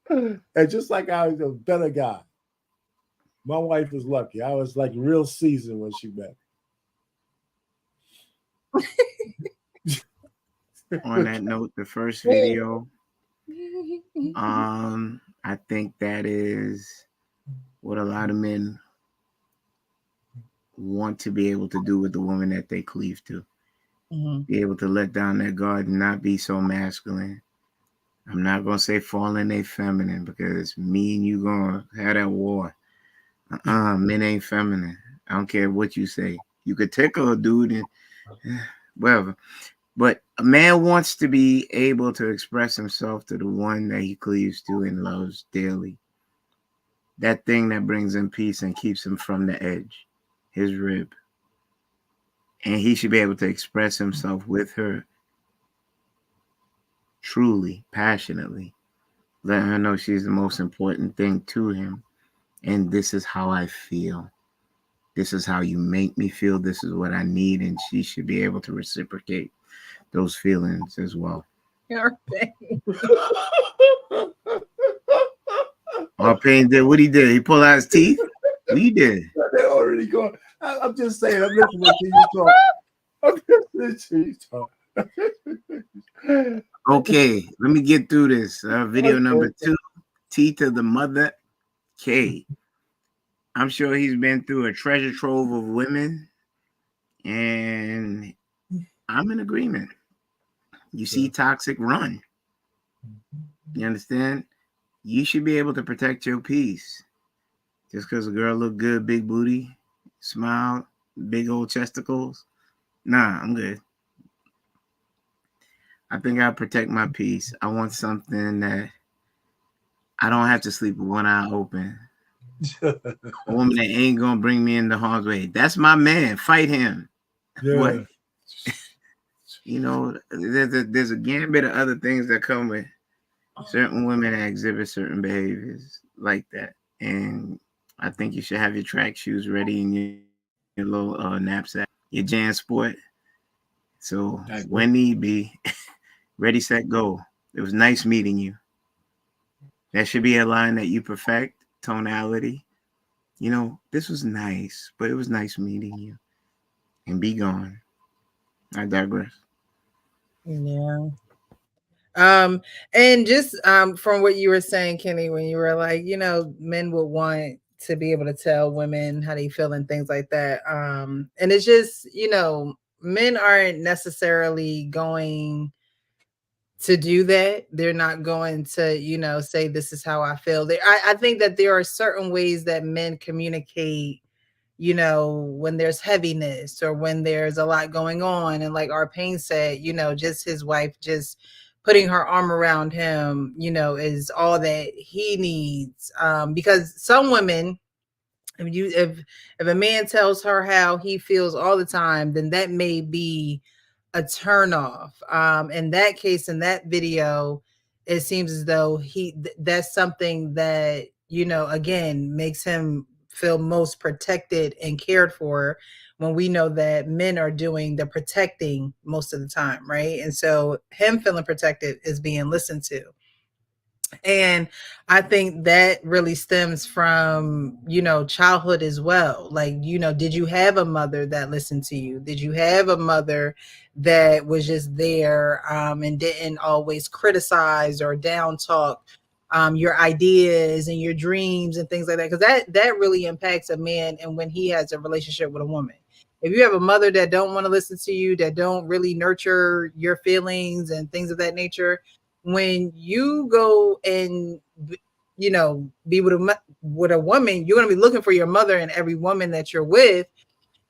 And just like I was a better guy, my wife was lucky. I was like real seasoned when she met. On that note, the first video, I think that is what a lot of men want to be able to do with the woman that they cleave to. Mm-hmm. Be able to let down their guard and not be so masculine. I'm not gonna say fall in they feminine because me and you gonna have that war. Men ain't feminine. I don't care what you say. You could tickle a dude and whatever. But a man wants to be able to express himself to the one that he cleaves to and loves dearly. That thing that brings him peace and keeps him from the edge, his rib. And he should be able to express himself with her truly, passionately, letting her know she's the most important thing to him. And this is how I feel. This is how you make me feel. This is what I need. And she should be able to reciprocate those feelings as well. Pain did what he did. He pulled out his teeth. What he did. They're already gone. I'm just saying, I'm listening to you talk. I'm listening to you talk. Okay, let me get through this. Video number 2, T to the mother K. I'm sure he's been through a treasure trove of women, and I'm in agreement. You see toxic, run. You understand? You should be able to protect your peace. Just because a girl look good, big booty, smile, big old chesticles. Nah, I'm good. I think I'll protect my peace. I want something that I don't have to sleep with one eye open. A woman that ain't gonna bring me into harm's way. That's my man. Fight him. Yeah. What? You know, there's a gambit of other things that come with certain women that exhibit certain behaviors like that. And I think you should have your track shoes ready in your little knapsack, your JanSport. So when need be, ready, set, go. It was nice meeting you. That should be a line that you perfect, tonality. You know, this was nice, but it was nice meeting you. And be gone. I digress. Yeah. And just from what you were saying, Kenny, when you were like, you know, men would want to be able to tell women how they feel and things like that. And it's just, you know, men aren't necessarily going to do that. They're not going to, you know, say this is how I feel. I think that there are certain ways that men communicate, you know, when there's heaviness or when there's a lot going on. And like Pain said, you know, just his wife just putting her arm around him, you know, is all that he needs. Because some women, if a man tells her how he feels all the time, then that may be a turn off. In that case, in that video, it seems as though that's something that, you know, again, makes him feel most protected and cared for, when we know that men are doing the protecting most of the time, right? And so him feeling protected is being listened to. And I think that really stems from, you know, childhood as well. Like, you know, did you have a mother that listened to you? Did you have a mother that was just there and didn't always criticize or down talk your ideas and your dreams and things like that, because that really impacts a man and when he has a relationship with a woman. If you have a mother that don't want to listen to you, that don't really nurture your feelings and things of that nature, when you go and be with a woman, you're going to be looking for your mother in every woman that you're with,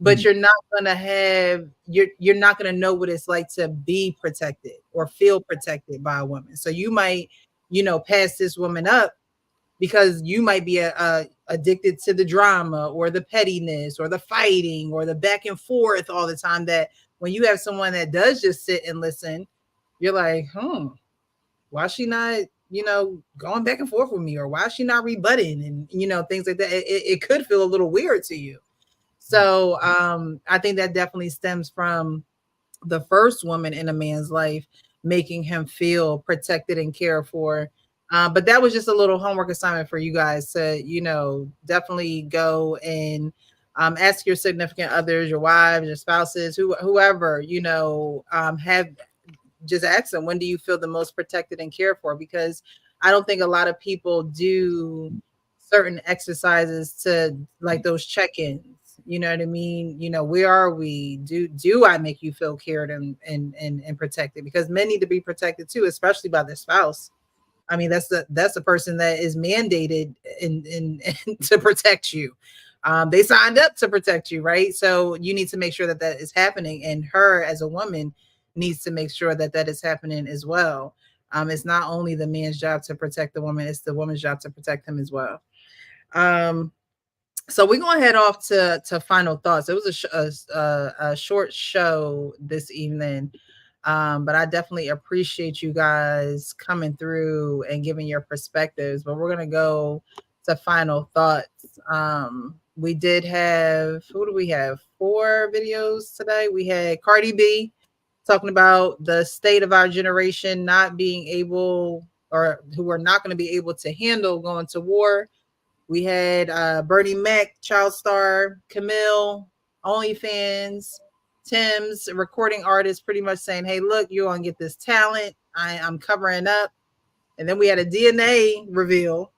but you're not going to have you're not going to know what it's like to be protected or feel protected by a woman. So you might pass this woman up because you might be addicted to the drama or the pettiness or the fighting or the back and forth all the time, that when you have someone that does just sit and listen, you're like, why is she not, going back and forth with me, or why is she not rebutting, and things like that. It could feel a little weird to you. So I think that definitely stems from the first woman in a man's life making him feel protected and cared for. But that was just a little homework assignment for you guys to, definitely go and ask your significant others, your wives, your spouses, whoever, have just ask them, when do you feel the most protected and cared for? Because I don't think a lot of people do certain exercises to like those check-ins. You know what I mean? Where are we? Do I make you feel cared and protected? Because men need to be protected too, especially by their spouse. I mean, that's the person that is mandated in to protect you. They signed up to protect you, right? So you need to make sure that is happening, and her as a woman needs to make sure that is happening as well. It's not only the man's job to protect the woman; it's the woman's job to protect him as well. So we're gonna head off to final thoughts. It was a short show this evening. But I definitely appreciate you guys coming through and giving your perspectives. But we're going to go to final thoughts. We did have, who do we have? 4 videos today. We had Cardi B talking about the state of our generation not being able, or who are not going to be able to handle going to war. We had Bernie Mac, child star, Camille, OnlyFans, Tim's recording artist, pretty much saying, hey, look, you're going to get this talent. I'm covering up. And then we had a DNA reveal.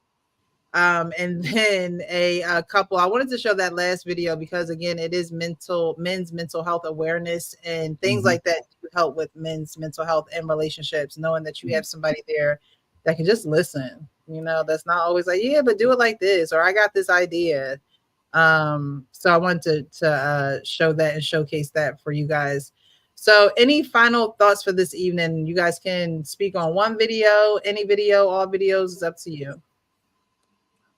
And then a couple. I wanted to show that last video because, again, it is men's mental health awareness and things like that to help with men's mental health and relationships, knowing that you have somebody there that can just listen. That's not always like, yeah, but do it like this, or I got this idea. So I wanted to show that and showcase that for you guys. So any final thoughts for this evening? You guys can speak on one video, any video, all videos, is up to you.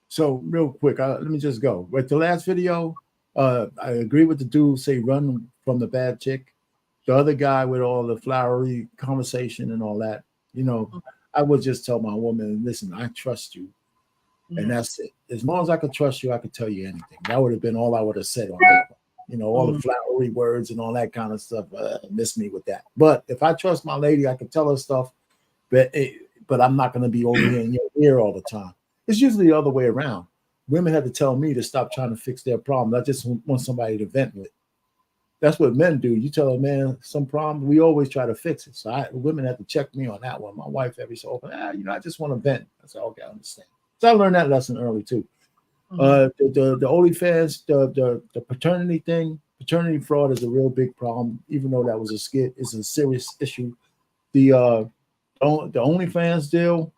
So real quick, let me just go. With the last video, I agree with the dude, say run from the bad chick. The other guy with all the flowery conversation and all that, I would just tell my woman, listen, I trust you. And that's it. As long as I could trust you, I could tell you anything. That would have been all I would have said on that. All the flowery words and all that kind of stuff. Miss me with that. But if I trust my lady, I can tell her stuff. But I'm not going to be over here in your ear all the time. It's usually the other way around. Women have to tell me to stop trying to fix their problem. I just want somebody to vent with. That's what men do. You tell a man some problem, we always try to fix it. So women have to check me on that one. My wife every so often, I just want to vent. I said, okay, I understand. So I learned that lesson early too. The OnlyFans, the paternity thing, paternity fraud is a real big problem. Even though that was a skit, it's a serious issue. The OnlyFans deal,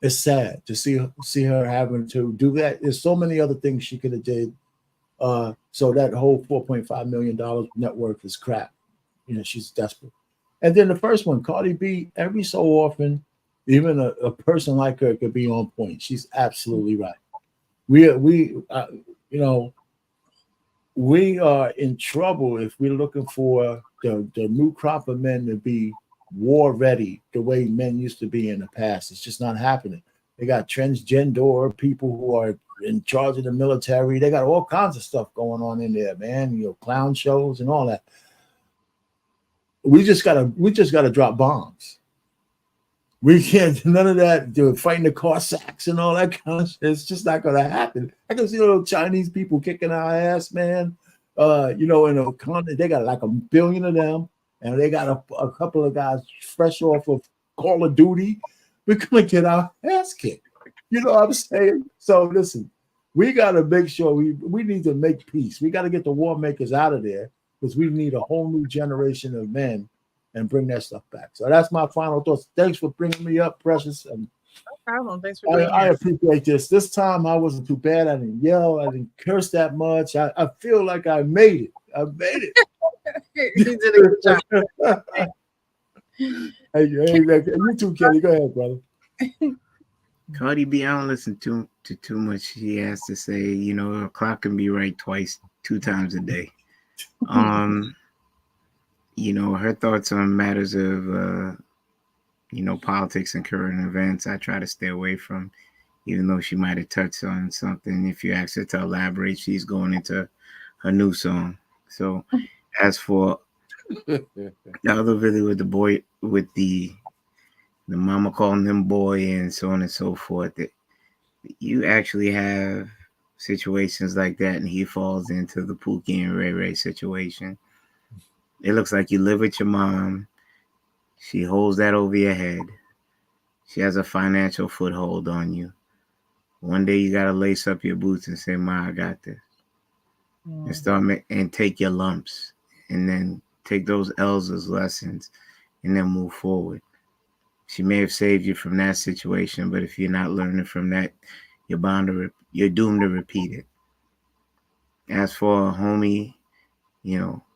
it's sad to see her having to do that. There's so many other things she could have did. So that whole $4.5 million net worth is crap. She's desperate. And then the first one, Cardi B, every so often, even a person like her could be on point. She's absolutely right. We are in trouble if we're looking for the new crop of men to be war ready the way men used to be in the past. It's just not happening. They got transgender people who are in charge of the military. They got all kinds of stuff going on in there, man. Clown shows and all that. We just gotta drop bombs. We can't, none of that, fighting the Cossacks and all that kind of shit. It's just not going to happen. I can see little Chinese people kicking our ass, man. In a continent, they got like 1 billion of them, and they got a couple of guys fresh off of Call of Duty. we're gonna get our ass kicked. You know what I'm saying? So listen, we gotta make sure we need to make peace. We got to get the war makers out of there because we need a whole new generation of men and bring that stuff back. So that's my final thoughts. Thanks for bringing me up, Precious. And no problem. Thanks for being I here. appreciate this. This time I wasn't too bad. I didn't yell. I didn't curse that much. I feel like I made it. I made it. You did a good job. Hey, you too, Kelly. Go ahead, brother. Cardi B, I don't listen to too much she has to say. You know, a clock can be right two times a day. You know, her thoughts on matters of politics and current events, I try to stay away from, even though she might have touched on something. If you ask her to elaborate, she's going into her new song. So as for the other video with the boy, with the mama calling him boy and so on and so forth, that you actually have situations like that, and he falls into the Pookie and Ray Ray situation. It looks like you live with your mom. She holds that over your head. She has a financial foothold on you. One day you got to lace up your boots and say, Ma, I got this. And start and take your lumps, and then take those L's as lessons, and then move forward. She may have saved you from that situation, but if you're not learning from that, you're doomed to repeat it. As for a homie,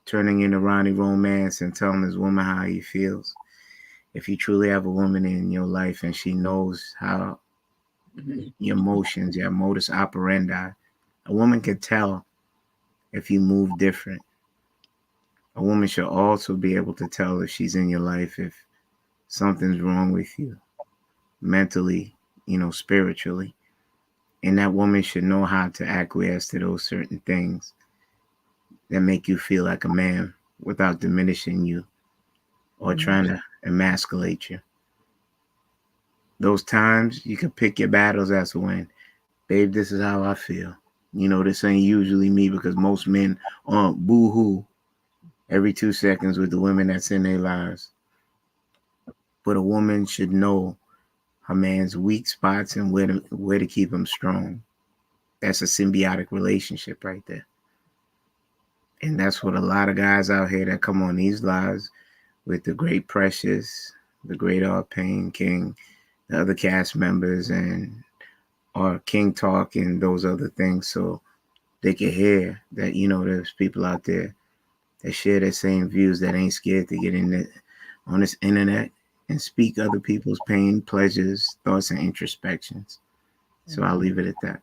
turning into Ronnie Romance and telling his woman how he feels, if you truly have a woman in your life and she knows how your emotions, your modus operandi, a woman can tell if you move different. A woman should also be able to tell if she's in your life if something's wrong with you mentally, spiritually. And that woman should know how to acquiesce to those certain things that make you feel like a man without diminishing you or trying to emasculate you. Those times you can pick your battles as to when, babe, this is how I feel. This ain't usually me, because most men are boo-hoo every 2 seconds with the women that's in their lives. But a woman should know her man's weak spots and where to keep him strong. That's a symbiotic relationship right there. And that's what a lot of guys out here that come on these lives with the great Precious, the great Pain King, the other cast members, and or King Talk and those other things, so they can hear that, there's people out there that share their same views, that ain't scared to get in on this internet and speak other people's pain, pleasures, thoughts, and introspections. So I'll leave it at that.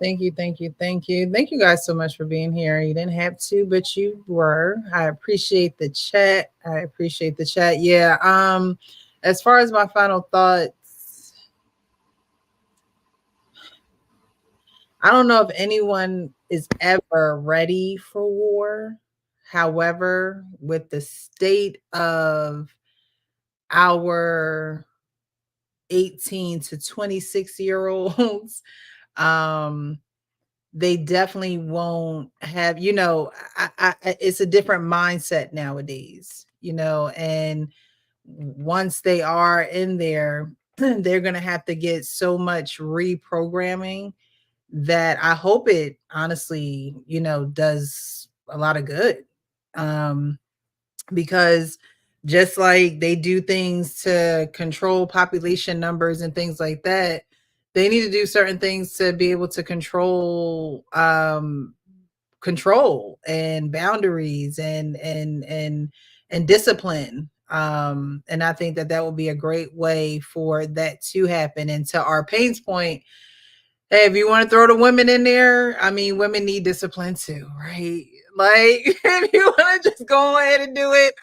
Thank you. Thank you guys so much for being here. You didn't have to, but you were. I appreciate the chat. Yeah. As far as my final thoughts, I don't know if anyone is ever ready for war. However, with the state of our 18 to 26-year-olds, they definitely won't have, it's a different mindset nowadays, and once they are in there, they're going to have to get so much reprogramming that I hope it honestly, does a lot of good. Because just like they do things to control population numbers and things like that, they need to do certain things to be able to control and boundaries and discipline. And I think that will be a great way for that to happen. And to our Pain's point, hey, if you want to throw the women in there, I mean, women need discipline too, right? Like, if you want to just go ahead and do it,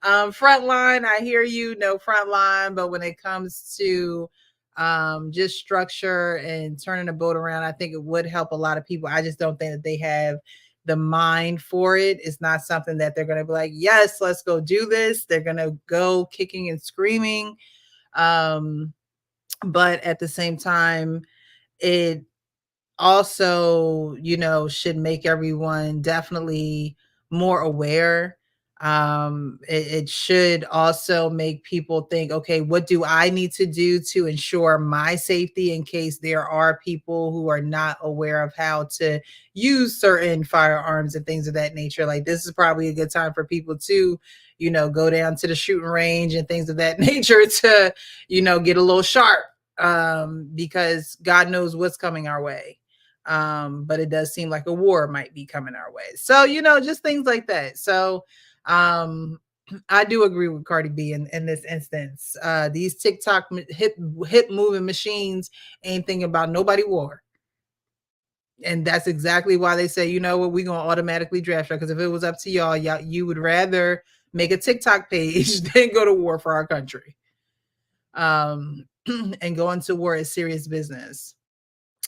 frontline, I hear you, no frontline. But when it comes to just structure and turning the boat around, I think it would help a lot of people. I just don't think that they have the mind for it. It's not something that they're going to be like, yes, let's go do this. They're going to go kicking and screaming. But at the same time, it also, should make everyone definitely more aware. It should also make people think, okay, what do I need to do to ensure my safety in case there are people who are not aware of how to use certain firearms and things of that nature. Like, this is probably a good time for people to, you know, go down to the shooting range and things of that nature to, you know, get a little sharp, because God knows what's coming our way. But it does seem like a war might be coming our way. So, you know, just things like that. So, I do agree with Cardi B in this instance. These TikTok hip moving machines ain't thinking about nobody war. And that's exactly why they say, you know what, we're gonna automatically draft her. Because if it was up to y'all, you would rather make a TikTok page than go to war for our country. And going to war is serious business.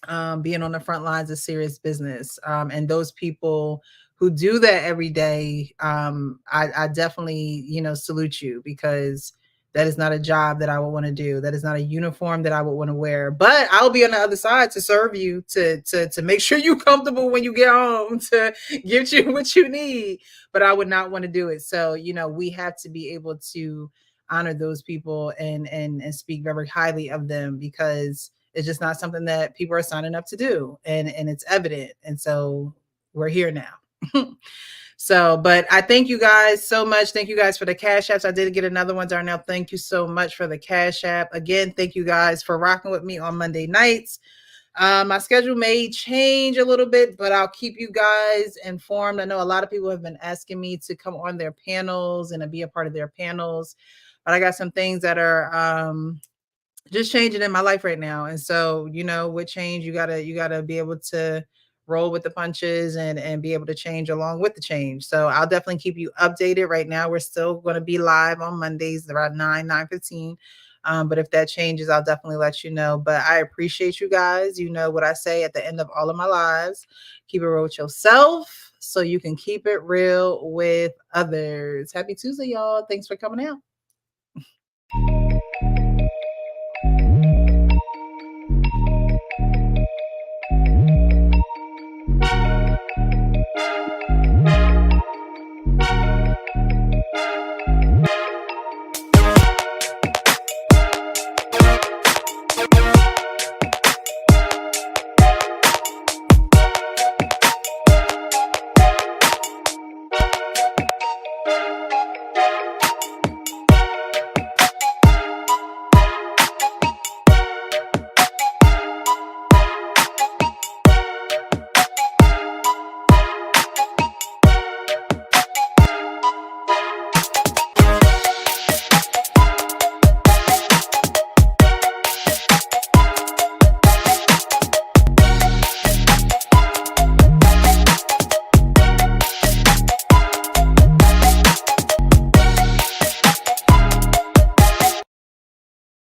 Being on the front lines is serious business. And those people who do that every day, I definitely, you know, salute you, because that is not a job that I would want to do. That is not a uniform that I would want to wear. But I'll be on the other side to serve you, to make sure you're comfortable when you get home, to give you what you need. But I would not want to do it. So, you know, we have to be able to honor those people and speak very highly of them, because it's just not something that people are signing up to do, and it's evident. And so we're here now. So, but I thank you guys so much. Thank you guys for the Cash Apps. I did get another one, Darnell. Thank you so much for the Cash App. Again, thank you guys for rocking with me on Monday nights. My schedule may change a little bit, but I'll keep you guys informed. I know a lot of people have been asking me to come on their panels and to be a part of their panels, but I got some things that are just changing in my life right now. And so, you know, with change, you gotta be able to roll with the punches and be able to change along with the change. So I'll definitely keep you updated. Right now, we're still going to be live on Mondays around 9:15. But if that changes, I'll definitely let you know. But I appreciate you guys. You know what I say at the end of all of my lives: keep it real with yourself so you can keep it real with others. Happy Tuesday, y'all. Thanks for coming out.